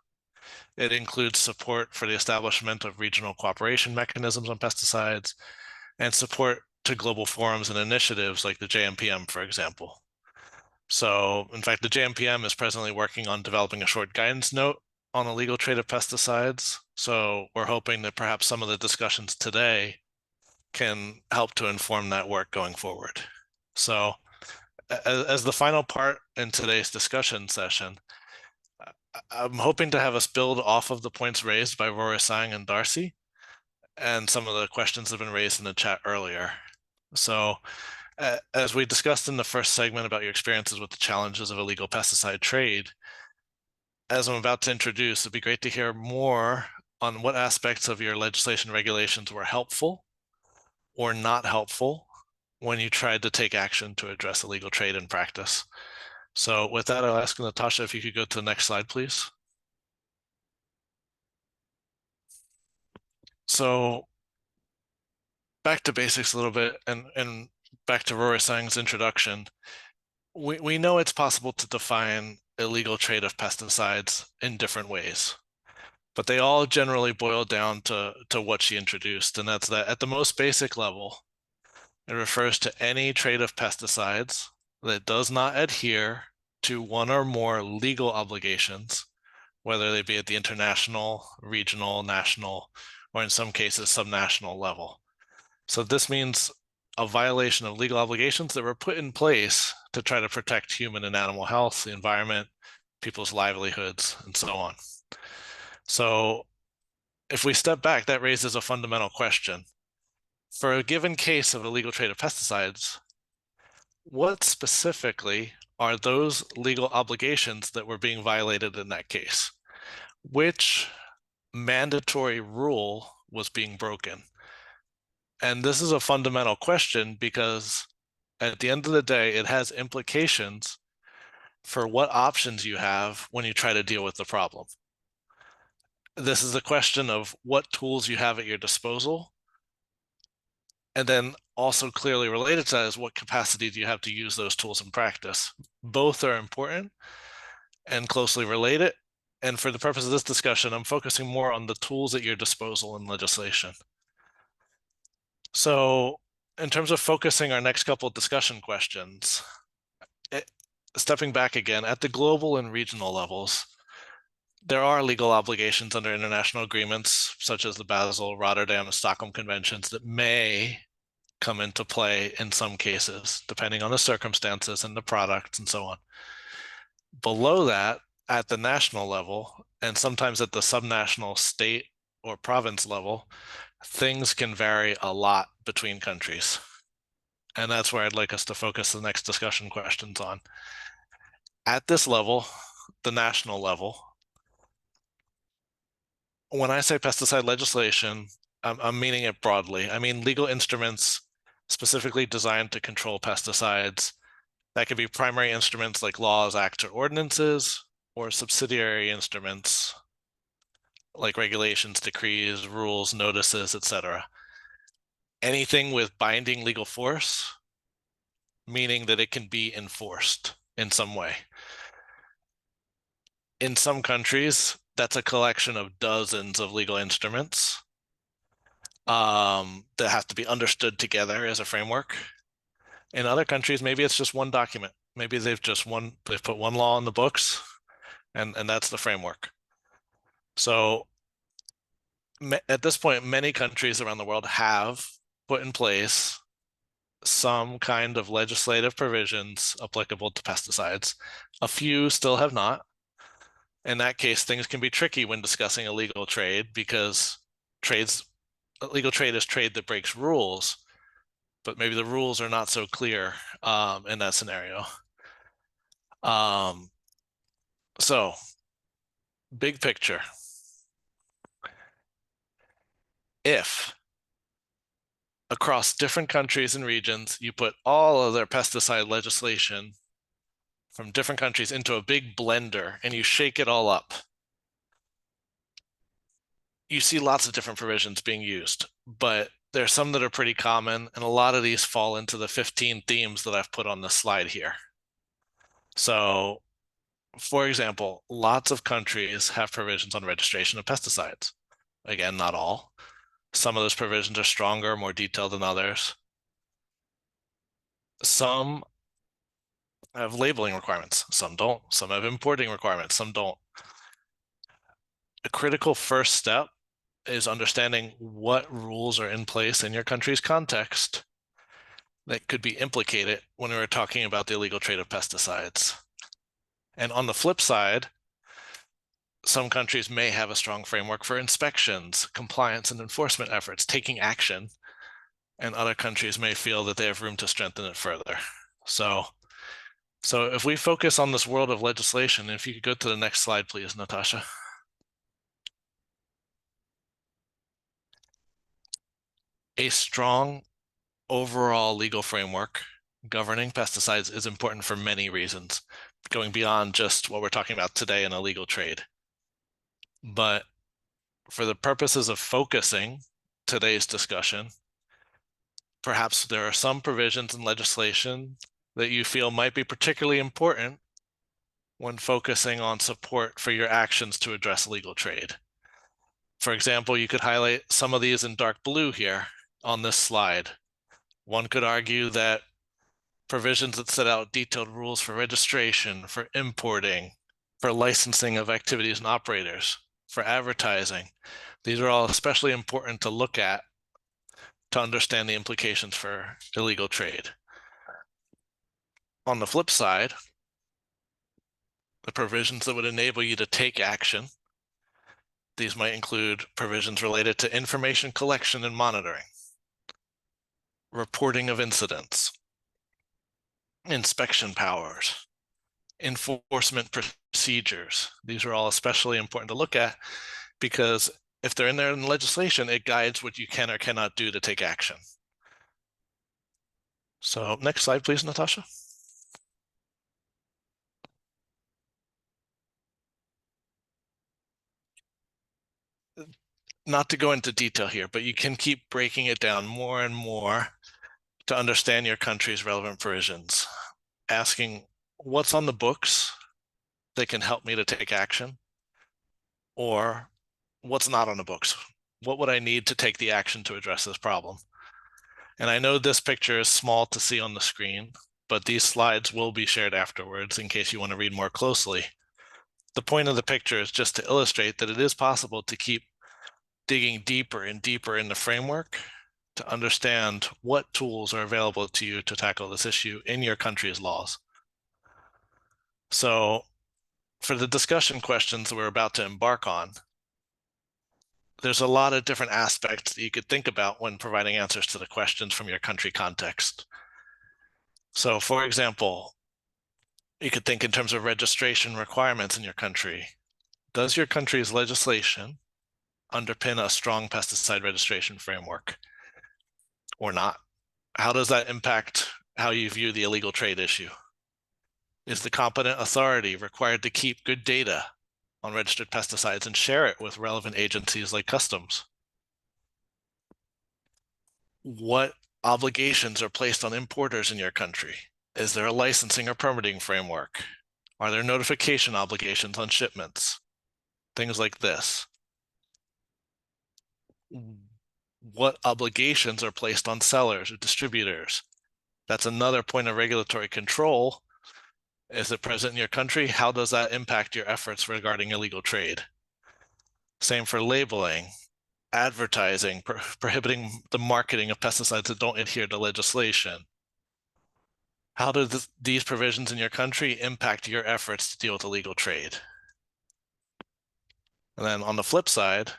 It includes support for the establishment of regional cooperation mechanisms on pesticides and support to global forums and initiatives like the JMPM, for example. So, in fact, the JMPM is presently working on developing a short guidance note on the legal trade of pesticides. So we're hoping that perhaps some of the discussions today can help to inform that work going forward. So as the final part in today's discussion session, I'm hoping to have us build off of the points raised by Rorisang and Darcy and some of the questions that have been raised in the chat earlier. So as we discussed in the first segment about your experiences with the challenges of illegal pesticide trade, as I'm about to introduce, it'd be great to hear more on what aspects of your legislation regulations were helpful or not helpful when you tried to take action to address illegal trade in practice. So with that, I'll ask Natasha if you could go to the next slide, please. So back to basics a little bit, and back to Rorisang's introduction. We know it's possible to define illegal trade of pesticides in different ways, but they all generally boil down to what she introduced, and that's that at the most basic level, it refers to any trade of pesticides that does not adhere to one or more legal obligations, whether they be at the international, regional, national, or in some cases, subnational level. So this means a violation of legal obligations that were put in place to try to protect human and animal health, the environment, people's livelihoods, and so on. So if we step back, that raises a fundamental question. For a given case of illegal trade of pesticides, what specifically are those legal obligations that were being violated in that case? Which mandatory rule was being broken? And this is a fundamental question because at the end of the day, it has implications for what options you have when you try to deal with the problem. This is a question of what tools you have at your disposal. And then also clearly related to that is what capacity do you have to use those tools in practice? Both are important and closely related. And for the purpose of this discussion, I'm focusing more on the tools at your disposal in legislation. So in terms of focusing our next couple of discussion questions, stepping back again, at the global and regional levels, there are legal obligations under international agreements, such as the Basel, Rotterdam, and Stockholm Conventions that may come into play in some cases, depending on the circumstances and the products and so on. Below that, at the national level, and sometimes at the subnational state or province level, things can vary a lot between countries. And that's where I'd like us to focus the next discussion questions on. At this level, the national level, when I say pesticide legislation, I'm meaning it broadly. I mean legal instruments specifically designed to control pesticides. That could be primary instruments like laws, acts, or ordinances, or subsidiary instruments like regulations, decrees, rules, notices, etc. Anything with binding legal force, meaning that it can be enforced in some way. In some countries, that's a collection of dozens of legal instruments that have to be understood together as a framework. In other countries, maybe it's just one document. Maybe they've put one law in the books, and that's the framework. So at this point, many countries around the world have put in place some kind of legislative provisions applicable to pesticides. A few still have not. In that case, things can be tricky when discussing illegal trade because illegal trade is trade that breaks rules, but maybe the rules are not so clear in that scenario. So, big picture. If across different countries and regions, you put all of their pesticide legislation from different countries into a big blender and you shake it all up, you see lots of different provisions being used, but there's some that are pretty common, and a lot of these fall into the 15 themes that I've put on this slide here. So, for example, lots of countries have provisions on registration of pesticides. Again, not all. Some of those provisions are stronger, more detailed than others. Some have labeling requirements, some don't. Some have importing requirements, some don't. A critical first step is understanding what rules are in place in your country's context that could be implicated when we're talking about the illegal trade of pesticides. And on the flip side, some countries may have a strong framework for inspections, compliance, and enforcement efforts, taking action, and other countries may feel that they have room to strengthen it further. So if we focus on this world of legislation, if you could go to the next slide, please, Natasha. A strong overall legal framework governing pesticides is important for many reasons, going beyond just what we're talking about today in illegal trade. But for the purposes of focusing today's discussion, perhaps there are some provisions in legislation that you feel might be particularly important when focusing on support for your actions to address illegal trade. For example, you could highlight some of these in dark blue here on this slide. One could argue that provisions that set out detailed rules for registration, for importing, for licensing of activities and operators, for advertising, these are all especially important to look at to understand the implications for illegal trade. On the flip side, the provisions that would enable you to take action, these might include provisions related to information collection and monitoring, reporting of incidents, inspection powers, enforcement procedures. These are all especially important to look at because if they're in there in legislation, it guides what you can or cannot do to take action. So next slide, please, Natasha. Not to go into detail here, but you can keep breaking it down more and more to understand your country's relevant provisions, asking what's on the books that can help me to take action, or what's not on the books. What would I need to take the action to address this problem? And I know this picture is small to see on the screen, but these slides will be shared afterwards in case you want to read more closely. The point of the picture is just to illustrate that it is possible to keep digging deeper and deeper in the framework to understand what tools are available to you to tackle this issue in your country's laws. So for the discussion questions that we're about to embark on, there's a lot of different aspects that you could think about when providing answers to the questions from your country context. So for example, you could think in terms of registration requirements in your country. Does your country's legislation underpin a strong pesticide registration framework or not? How does that impact how you view the illegal trade issue? Is the competent authority required to keep good data on registered pesticides and share it with relevant agencies like customs? What obligations are placed on importers in your country? Is there a licensing or permitting framework? Are there notification obligations on shipments? Things like this. What obligations are placed on sellers or distributors? That's another point of regulatory control. Is it present in your country? How does that impact your efforts regarding illegal trade? Same for labeling, advertising, prohibiting the marketing of pesticides that don't adhere to legislation. How do these provisions in your country impact your efforts to deal with illegal trade? And then on the flip side,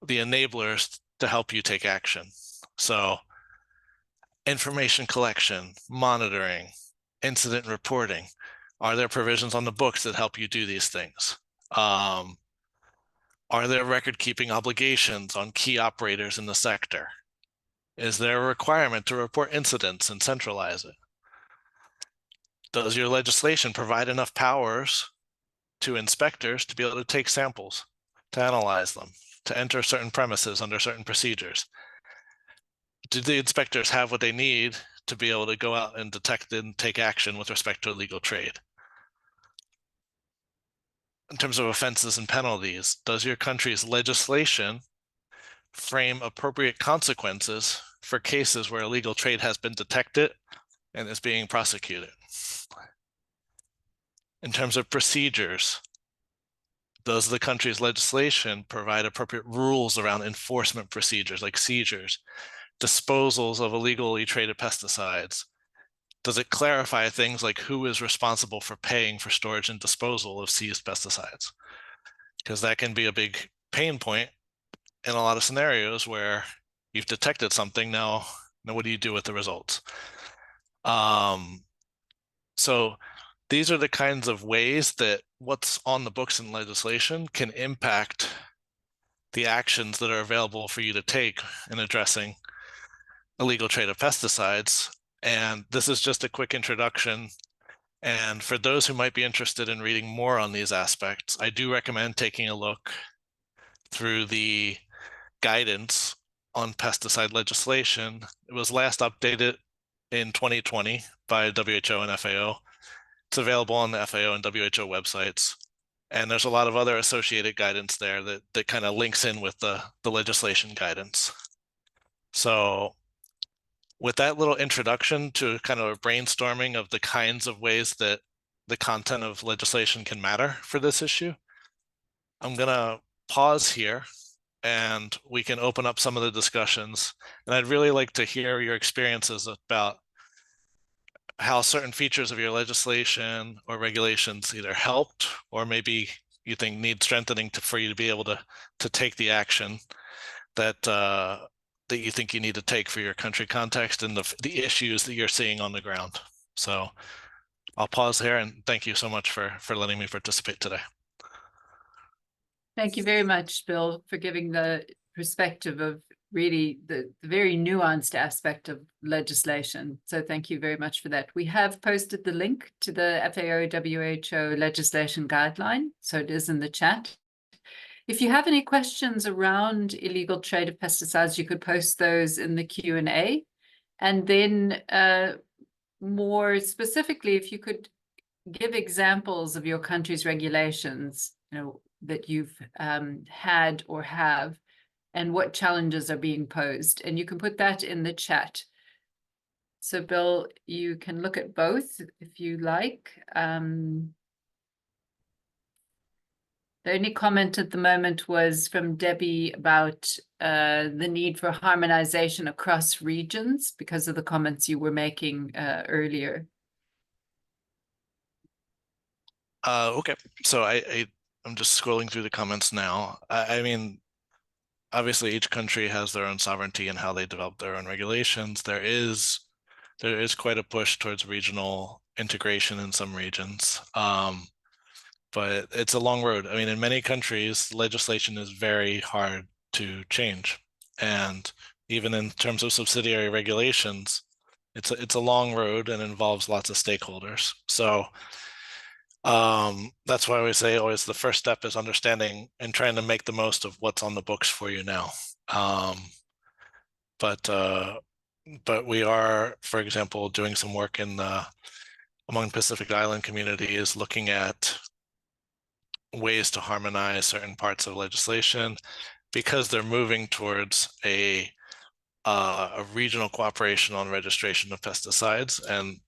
the enablers to help you take action. So information collection, monitoring, incident reporting. Are there provisions on the books that help you do these things? Are there record-keeping obligations on key operators in the sector? Is there a requirement to report incidents and centralize it? Does your legislation provide enough powers to inspectors to be able to take samples, to analyze them, to enter certain premises under certain procedures? Do the inspectors have what they need to be able to go out and detect and take action with respect to illegal trade? In terms of offenses and penalties, does your country's legislation frame appropriate consequences for cases where illegal trade has been detected and is being prosecuted? In terms of procedures, does the country's legislation provide appropriate rules around enforcement procedures like seizures, disposals of illegally traded pesticides? Does it clarify things like who is responsible for paying for storage and disposal of seized pesticides? Because that can be a big pain point in a lot of scenarios where you've detected something. Now what do you do with the results? So these are the kinds of ways that what's on the books in legislation can impact the actions that are available for you to take in addressing illegal trade of pesticides. And this is just a quick introduction. And for those who might be interested in reading more on these aspects, I do recommend taking a look through the guidance on pesticide legislation. It was last updated in 2020 by WHO and FAO. It's available on the FAO and WHO websites. And there's a lot of other associated guidance there that kind of links in with the legislation guidance. So with that little introduction to kind of a brainstorming of the kinds of ways that the content of legislation can matter for this issue, I'm gonna pause here and we can open up some of the discussions. And I'd really like to hear your experiences about how certain features of your legislation or regulations either helped or maybe you think need strengthening for you to be able to take the action that that you think you need to take for your country context and the issues that you're seeing on the ground. So I'll pause here and thank you so much for letting me participate today. Thank you very much, Bill, for giving the perspective of really the very nuanced aspect of legislation. So thank you very much for that. We have posted the link to the FAO WHO legislation guideline, so it is in the chat. If you have any questions around illegal trade of pesticides, you could post those in the Q&A. And then more specifically, if you could give examples of your country's regulations, that you've had or have, and what challenges are being posed. And you can put that in the chat. So Bill, you can look at both if you like. The only comment at the moment was from Debbie about the need for harmonization across regions because of the comments you were making earlier. Okay, so I'm just scrolling through the comments now. I mean, obviously each country has their own sovereignty and how they develop their own regulations. There is quite a push towards regional integration in some regions. But it's a long road. I mean, in many countries, legislation is very hard to change. And even in terms of subsidiary regulations, it's a long road and involves lots of stakeholders. So that's why we say always the first step is understanding and trying to make the most of what's on the books for you now. But we are, for example, doing some work among Pacific Island communities, looking at ways to harmonize certain parts of legislation because they're moving towards a regional cooperation on registration of pesticides, and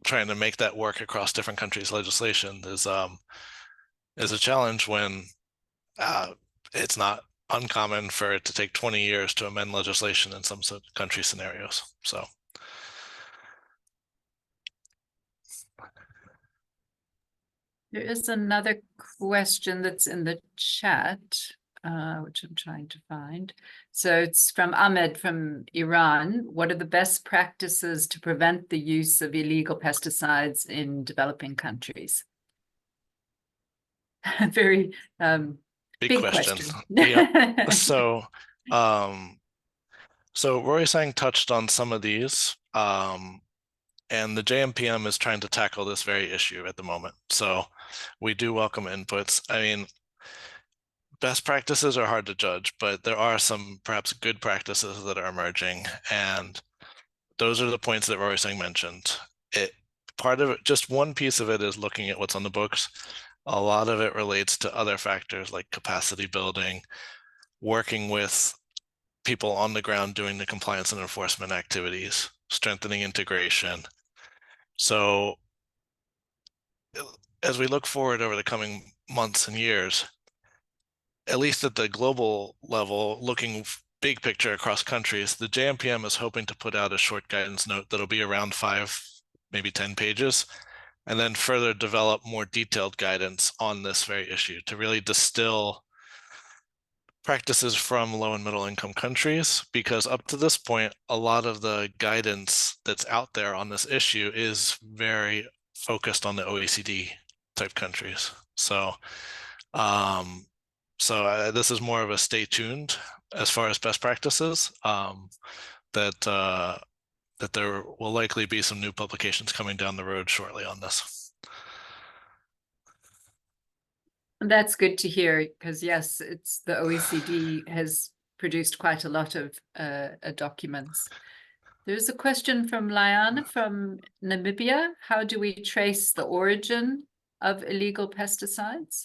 trying to make that work across different countries' legislation is a challenge when it's not uncommon for it to take 20 years to amend legislation in some country scenarios. So. There is another question that's in the chat, which I'm trying to find. So it's from Ahmed from Iran. What are the best practices to prevent the use of illegal pesticides in developing countries? Very big question. Yeah. So Rorisang touched on some of these. And the JMPM is trying to tackle this very issue at the moment. So we do welcome inputs. I mean, best practices are hard to judge, but there are some perhaps good practices that are emerging. And those are the points that Rorisang mentioned. Part of it, just one piece of it is looking at what's on the books. A lot of it relates to other factors like capacity building, working with people on the ground doing the compliance and enforcement activities, strengthening integration. So as we look forward over the coming months and years, at least at the global level, looking big picture across countries, the JMPM is hoping to put out a short guidance note that'll be around 5, maybe 10 pages, and then further develop more detailed guidance on this very issue to really distill practices from low and middle income countries, because up to this point, a lot of the guidance that's out there on this issue is very focused on the OECD type countries. So, this is more of a stay tuned as far as best practices, that there will likely be some new publications coming down the road shortly on this. That's good to hear, because yes, it's the OECD has produced quite a lot of documents. There's a question from Liana from Namibia. How do we trace the origin of illegal pesticides?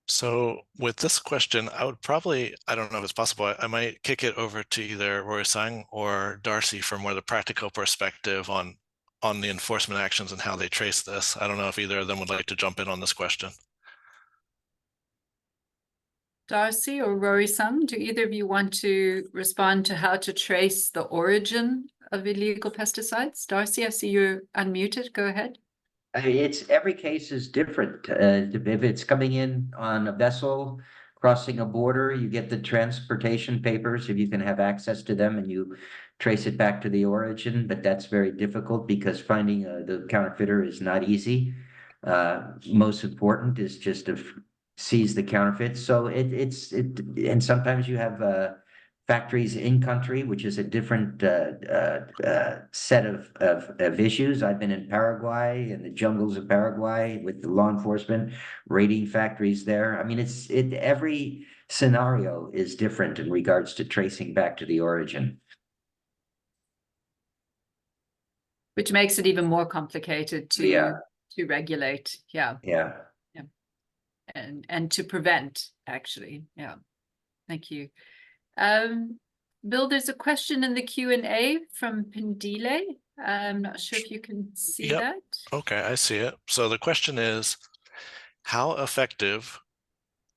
So with this question, I would probably, I don't know if it's possible, I might kick it over to either Rorisang or Darcy for more the practical perspective on the enforcement actions and how they trace this. I don't know if either of them would like to jump in on this question. Darcy or Rorisang, do either of you want to respond to how to trace the origin of illegal pesticides? Darcy, I see you're unmuted. Go ahead. I mean, every case is different. If it's coming in on a vessel, crossing a border, you get the transportation papers, if you can have access to them, and you trace it back to the origin, but that's very difficult because finding the counterfeiter is not easy. Most important is just to seize the counterfeit. So and sometimes you have factories in country, which is a different set of issues. I've been in Paraguay, in the jungles of Paraguay, with the law enforcement raiding factories there. I mean, every scenario is different in regards to tracing back to the origin. Which makes it even more complicated to regulate. Yeah. And to prevent, actually. Yeah. Thank you. Bill, there's a question in the Q&A from Pindile. I'm not sure if you can see that. Okay, I see it. So the question is, how effective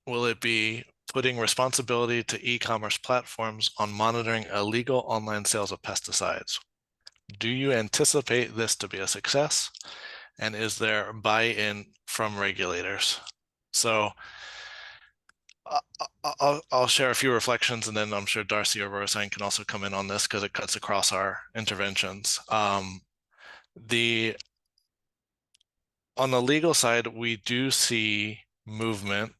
will it be putting responsibility to e-commerce platforms on monitoring illegal online sales of pesticides? Do you anticipate this to be a success? And is there buy-in from regulators? So I'll share a few reflections, and then I'm sure Darcy or Rorisang can also come in on this because it cuts across our interventions. On the legal side, we do see movement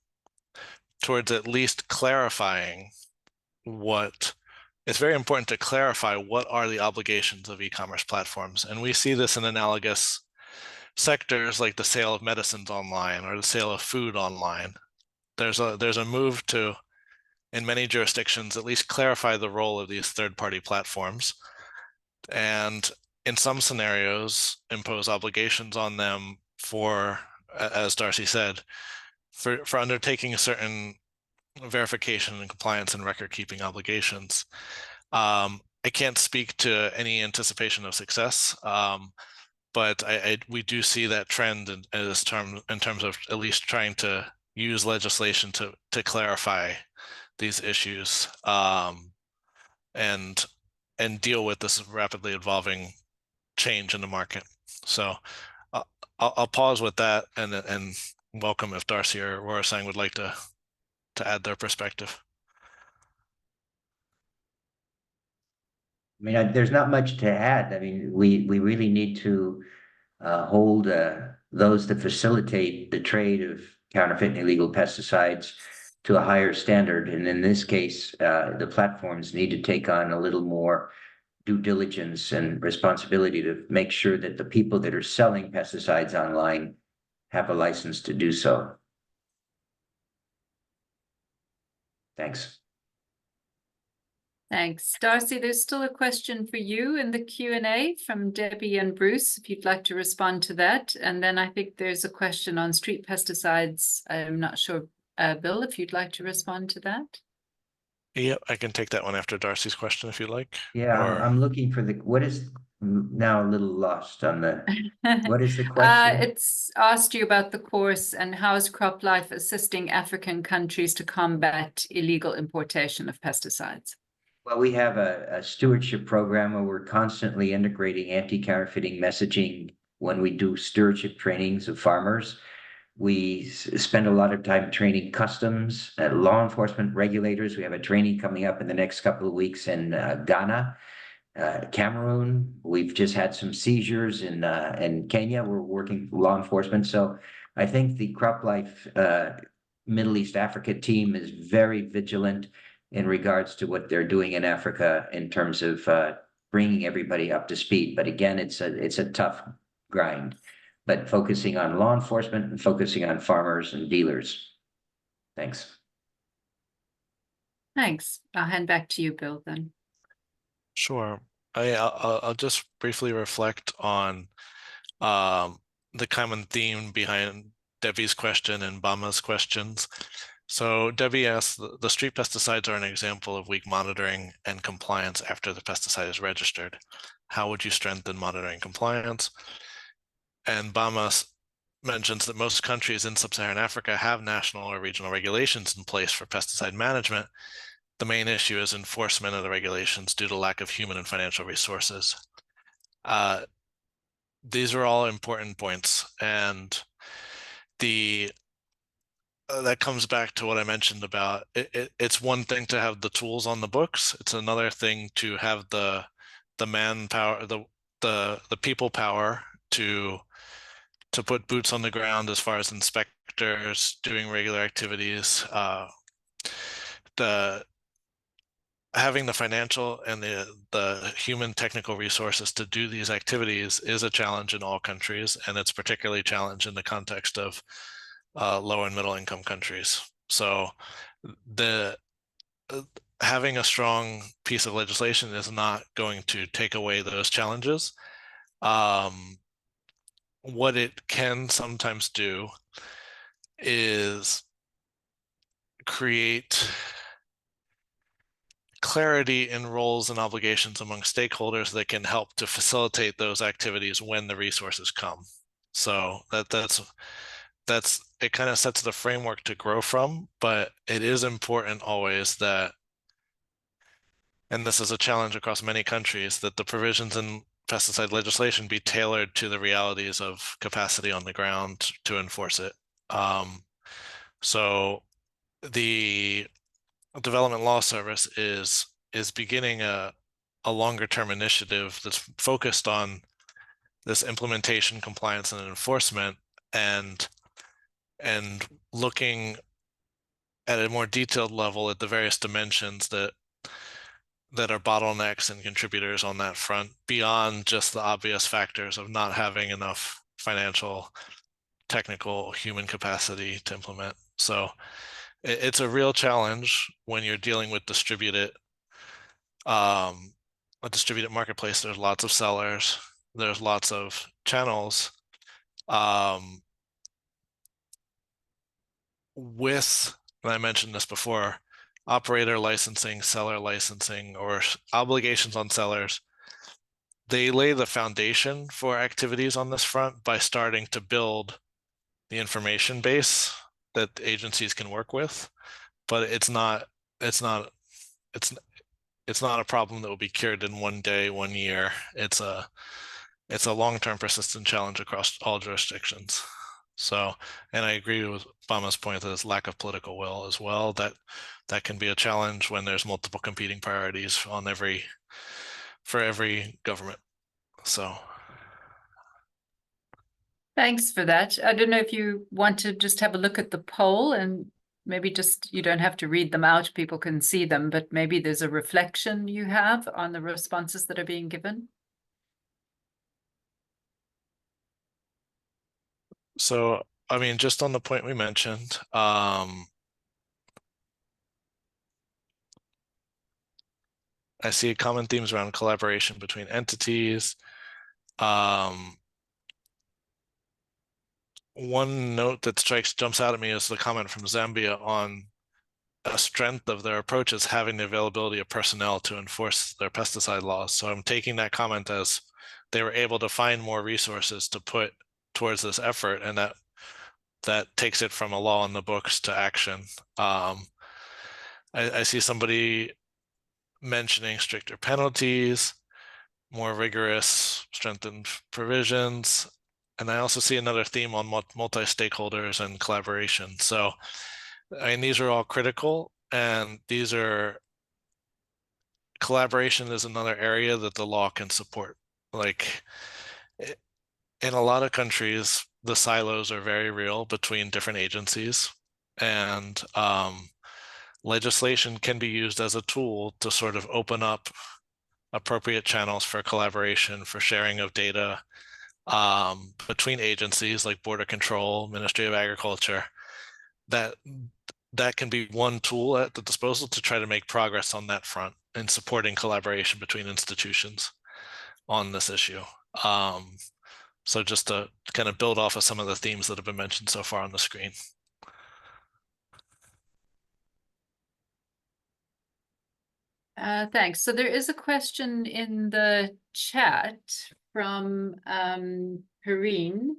towards at least clarifying it's very important to clarify what are the obligations of e-commerce platforms. And we see this in analogous sectors like the sale of medicines online or the sale of food online. There's a move to, in many jurisdictions, at least clarify the role of these third-party platforms, and in some scenarios impose obligations on them for, as Darcy said, for undertaking a certain verification and compliance and record-keeping obligations. I can't speak to any anticipation of success, but we do see that trend in terms of at least trying to use legislation to clarify these issues, and deal with this rapidly evolving change in the market. So I'll pause with that and welcome if Darcy or Rorisang would like to add their perspective. I mean, there's not much to add. I mean, we really need to hold those that facilitate the trade of counterfeit and illegal pesticides to a higher standard. And in this case, the platforms need to take on a little more due diligence and responsibility to make sure that the people that are selling pesticides online have a license to do so. Thanks. Thanks. Darcy, there's still a question for you in the Q&A from Debbie and Bruce, if you'd like to respond to that. And then I think there's a question on street pesticides. I'm not sure, Bill, if you'd like to respond to that. Yeah, I can take that one after Darcy's question if you like. Yeah, I'm looking for what is now a little lost on what is the question? It's asked you about the course and how is CropLife assisting African countries to combat illegal importation of pesticides? Well, we have a stewardship program where we're constantly integrating anti-counterfeiting messaging when we do stewardship trainings of farmers. We spend a lot of time training customs, law enforcement regulators. We have a training coming up in the next couple of weeks in Ghana, Cameroon. We've just had some seizures in Kenya. We're working with law enforcement. So I think the CropLife Middle East Africa team is very vigilant in regards to what they're doing in Africa in terms of bringing everybody up to speed. But again, it's a tough grind, but focusing on law enforcement and focusing on farmers and dealers. Thanks. Thanks. I'll hand back to you, Bill, then. Sure. I'll just briefly reflect on the common theme behind Debbie's question and Bama's questions. So Debbie asked, the street pesticides are an example of weak monitoring and compliance after the pesticide is registered. How would you strengthen monitoring compliance? And Bama mentions that most countries in sub-Saharan Africa have national or regional regulations in place for pesticide management. The main issue is enforcement of the regulations due to lack of human and financial resources. These are all important points, and that comes back to what I mentioned about it's one thing to have the tools on the books. It's another thing to have the manpower, the people power to put boots on the ground as far as inspectors doing regular activities. Having the financial and the human technical resources to do these activities is a challenge in all countries, and it's particularly a challenge in the context of low and middle income countries. So having a strong piece of legislation is not going to take away those challenges. What it can sometimes do is create clarity in roles and obligations among stakeholders that can help to facilitate those activities when the resources come. So that's it kind of sets the framework to grow from, but it is important always that, and this is a challenge across many countries, that the provisions in pesticide legislation be tailored to the realities of capacity on the ground to enforce it. So the Development Law Service is beginning a longer term initiative that's focused on this implementation, compliance, and enforcement, and looking at a more detailed level at the various dimensions that are bottlenecks and contributors on that front, beyond just the obvious factors of not having enough financial, technical, human capacity to implement. So it's a real challenge when you're dealing with a distributed marketplace. There's lots of sellers, there's lots of channels. And I mentioned this before, operator licensing, seller licensing, or obligations on sellers, they lay the foundation for activities on this front by starting to build the information base that agencies can work with, but it's not a problem that will be cured in one day, 1 year. It's a long-term persistent challenge across all jurisdictions. So, and I agree with Bama's point that there's lack of political will as well. That can be a challenge when there's multiple competing priorities for every government. So. Thanks for that. I don't know if you want to just have a look at the poll, and maybe just, you don't have to read them out, people can see them, but maybe there's a reflection you have on the responses that are being given. So, I mean, just on the point we mentioned, I see common themes around collaboration between entities. One note that jumps out at me is the comment from Zambia on a strength of their approach is having the availability of personnel to enforce their pesticide laws. So I'm taking that comment as they were able to find more resources to put towards this effort, and that takes it from a law in the books to action. I see somebody mentioning stricter penalties, more rigorous, strengthened provisions, and I also see another theme on multi-stakeholders and collaboration. So, I mean, these are all critical, and collaboration is another area that the law can support. Like, in a lot of countries, the silos are very real between different agencies, and legislation can be used as a tool to sort of open up appropriate channels for collaboration, for sharing of data between agencies like Border Control, Ministry of Agriculture. That can be one tool at the disposal to try to make progress on that front and supporting collaboration between institutions on this issue. So just to kind of build off of some of the themes that have been mentioned so far on the screen. Thanks. So there is a question in the chat from Perrine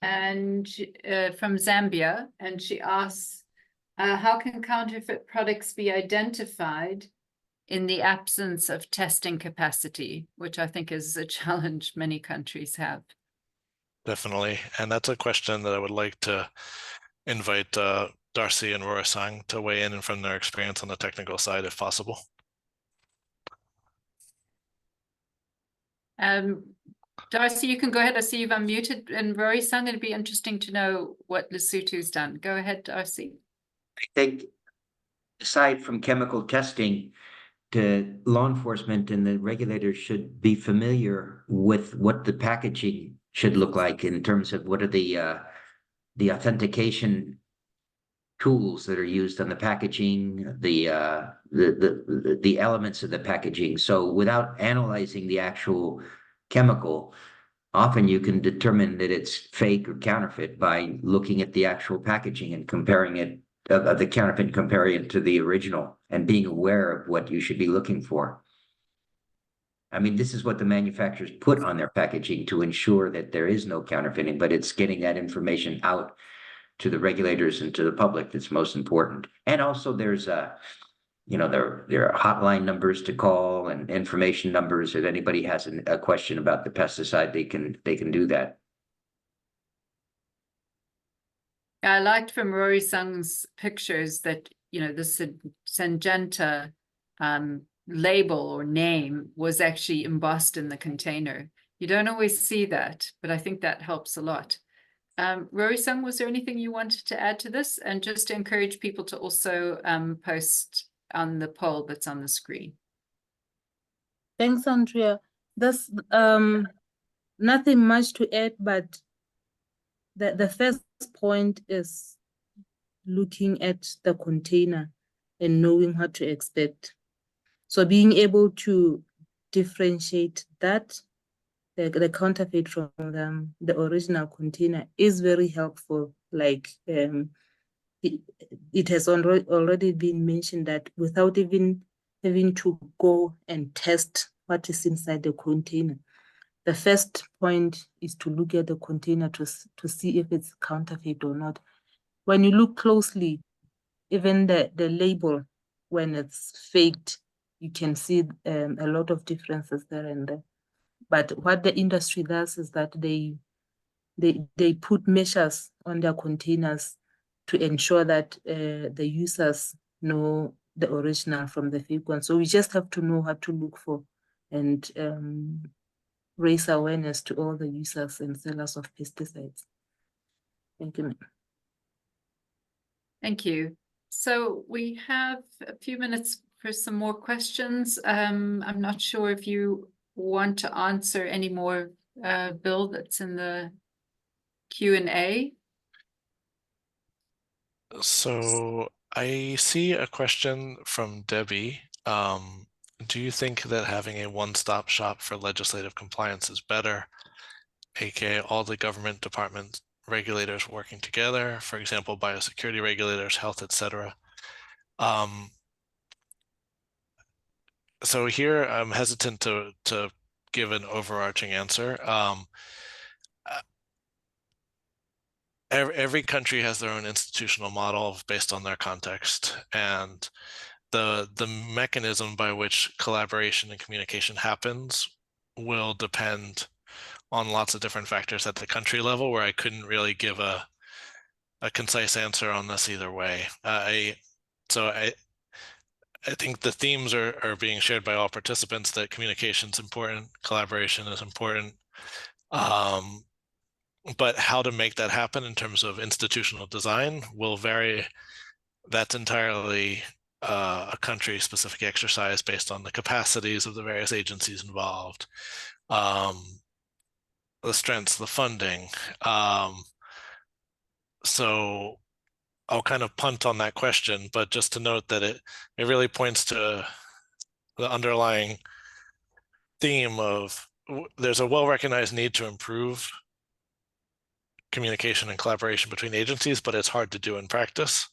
and from Zambia, and she asks, how can counterfeit products be identified in the absence of testing capacity, which I think is a challenge many countries have? Definitely. And that's a question that I would like to invite Darcy and Rorisang to weigh in from their experience on the technical side, if possible. Darcy, you can go ahead. I see you've unmuted. And Rorisang, it'd be interesting to know what Lesotho's done. Go ahead, Darcy. I think aside from chemical testing, the law enforcement and the regulators should be familiar with what the packaging should look like in terms of what are the authentication tools that are used on the packaging, the elements of the packaging. So without analyzing the actual chemical, often you can determine that it's fake or counterfeit by looking at the actual packaging and comparing it of the counterfeit, comparing it to the original, and being aware of what you should be looking for. I mean, this is what the manufacturers put on their packaging to ensure that there is no counterfeiting, but it's getting that information out to the regulators and to the public that's most important. And also there's there are hotline numbers to call and information numbers. If anybody has a question about the pesticide, they can do that. I liked from Rorisang's pictures that, the Syngenta label or name was actually embossed in the container. You don't always see that, but I think that helps a lot. Rorisang, was there anything you wanted to add to this? And just to encourage people to also post on the poll that's on the screen. Thanks, Andrea. There's nothing much to add, but the first point is looking at the container and knowing what to expect. So being able to differentiate that, the counterfeit from the original container is very helpful. Like it has already been mentioned that without even having to go and test what is inside the container, the first point is to look at the container to see if it's counterfeit or not. When you look closely, even the label, when it's faked, you can see a lot of differences there and there. But what the industry does is that they put measures on their containers to ensure that the users know the original from the fake one. So we just have to know what to look for and raise awareness to all the users and sellers of pesticides. Thank you, ma'am. Thank you. So we have a few minutes for some more questions. I'm not sure if you want to answer any more, Bill, that's in the Q&A. So I see a question from Debbie. Do you think that having a one-stop shop for legislative compliance is better, aka all the government departments, regulators working together, for example, biosecurity regulators, health, etc.? So here I'm hesitant to give an overarching answer. Every country has their own institutional model based on their context, and the mechanism by which collaboration and communication happens will depend on lots of different factors at the country level, where I couldn't really give a concise answer on this either way. So I think the themes are being shared by all participants, that communication is important, collaboration is important. But how to make that happen in terms of institutional design will vary. That's entirely a country-specific exercise based on the capacities of the various agencies involved, the strengths, the funding. So I'll kind of punt on that question, but just to note that it really points to the underlying theme of there's a well-recognized need to improve communication and collaboration between agencies, but it's hard to do in practice.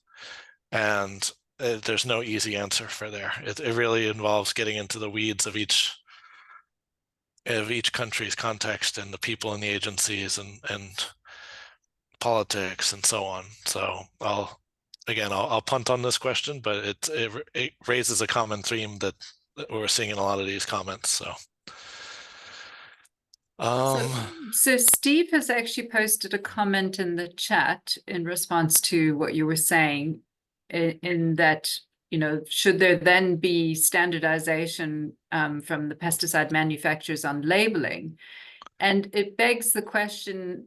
And there's no easy answer for there. It really involves getting into the weeds of each country's context and the people in the agencies and politics and so on. So I'll punt on this question, but it raises a common theme that we're seeing in a lot of these comments. So Steve has actually posted a comment in the chat in response to what you were saying, in that, you know, should there then be standardization from the pesticide manufacturers on labeling? And it begs the question,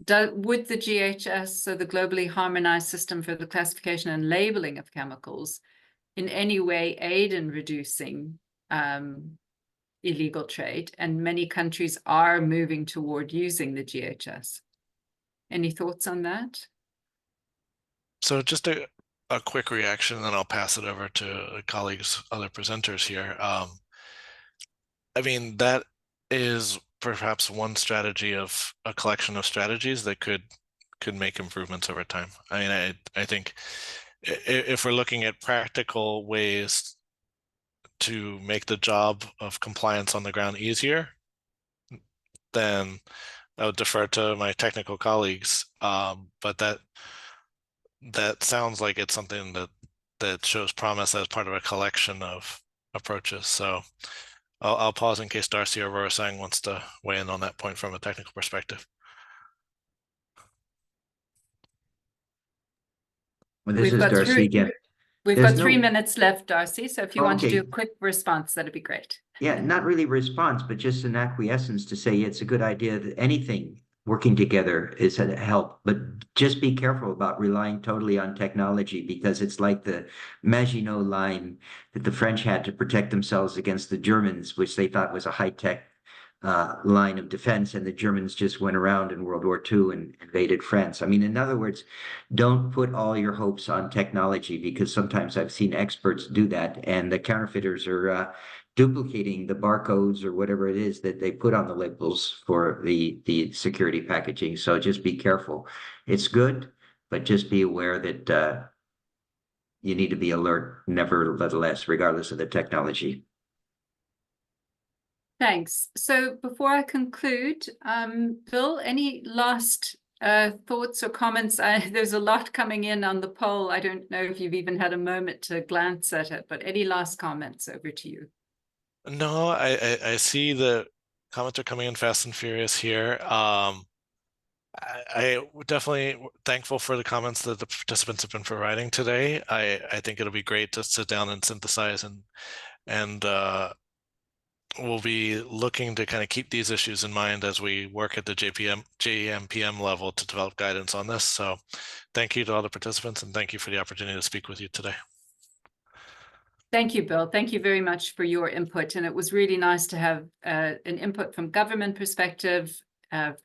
would the GHS, so the globally harmonized system for the classification and labeling of chemicals, in any way aid in reducing illegal trade? And many countries are moving toward using the GHS. Any thoughts on that? So just a quick reaction, and then I'll pass it over to colleagues, other presenters here. I mean, that is perhaps one strategy of a collection of strategies that could make improvements over time. I mean, I think if we're looking at practical ways to make the job of compliance on the ground easier, then I would defer to my technical colleagues. But that sounds like it's something that shows promise as part of a collection of approaches. So I'll pause in case Darcy or Rorisang wants to weigh in on that point from a technical perspective. Well, this is Darcy again. We've got 3 minutes left, Darcy. So if you want to do a Okay. quick response, that'd be great. Yeah, not really response, but just an acquiescence to say it's a good idea that anything working together is a help, but just be careful about relying totally on technology, because it's like the Maginot Line that the French had to protect themselves against the Germans, which they thought was a high-tech line of defense, and the Germans just went around in World War II and invaded France. I mean, in other words, don't put all your hopes on technology, because sometimes I've seen experts do that, and the counterfeiters are duplicating the barcodes or whatever it is that they put on the labels for the security packaging. So just be careful. It's good, but just be aware that you need to be alert, nevertheless, regardless of the technology. Thanks. So before I conclude, Bill, any last thoughts or comments? There's a lot coming in on the poll. I don't know if you've even had a moment to glance at it, but any last comments? Over to you. No, I see the comments are coming in fast and furious here. I definitely thankful for the comments that the participants have been providing today. I think it'll be great to sit down and synthesize, and we'll be looking to kind of keep these issues in mind as we work at the JMPM level to develop guidance on this. So thank you to all the participants, and thank you for the opportunity to speak with you today. Thank you, Bill. Thank you very much for your input. And it was really nice to have an input from government perspective,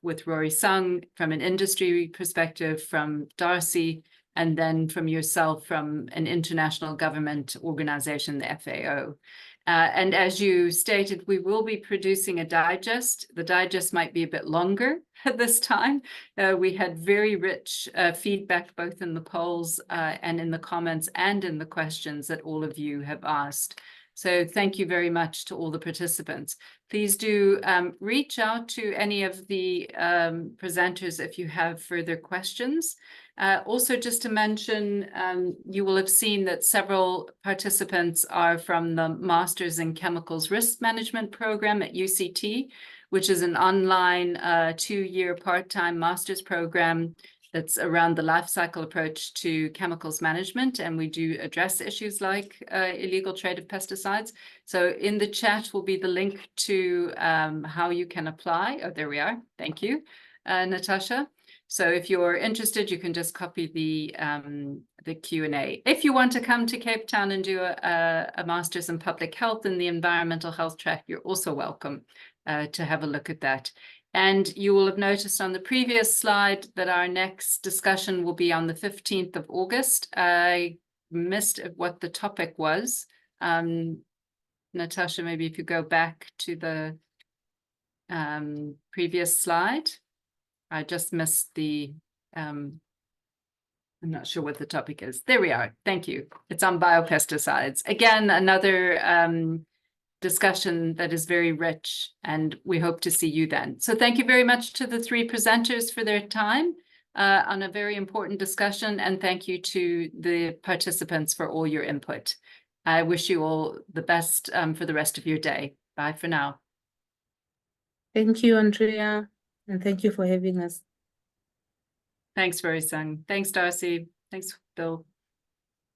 with Rorisang, from an industry perspective, from Darcy, and then from yourself from an international government organization, the FAO. And as you stated, we will be producing a digest. The digest might be a bit longer at this time. We had very rich feedback, both in the polls and in the comments and in the questions that all of you have asked. So thank you very much to all the participants. Please do reach out to any of the presenters if you have further questions. Also, just to mention, you will have seen that several participants are from the Masters in Chemicals Risk Management program at UCT, which is an online 2-year part-time master's program that's around the life cycle approach to chemicals management. And we do address issues like illegal trade of pesticides. So in the chat will be the link to how you can apply. Oh, there we are. Thank you, Natasha. So if you're interested, you can just copy the Q&A. If you want to come to Cape Town and do a master's in public health in the environmental health track, you're also welcome to have a look at that. And you will have noticed on the previous slide that our next discussion will be on the 15th of August. I missed what the topic was. Natasha, maybe if you go back to the previous slide. I just missed the, I'm not sure what the topic is. There we are. Thank you. It's on biopesticides. Again, another discussion that is very rich, and we hope to see you then. So thank you very much to the 3 presenters for their time on a very important discussion, and thank you to the participants for all your input. I wish you all the best for the rest of your day. Bye for now. Thank you, Andrea, and thank you for having us. Thanks, Rorisang. Thanks, Darcy. Thanks, Bill.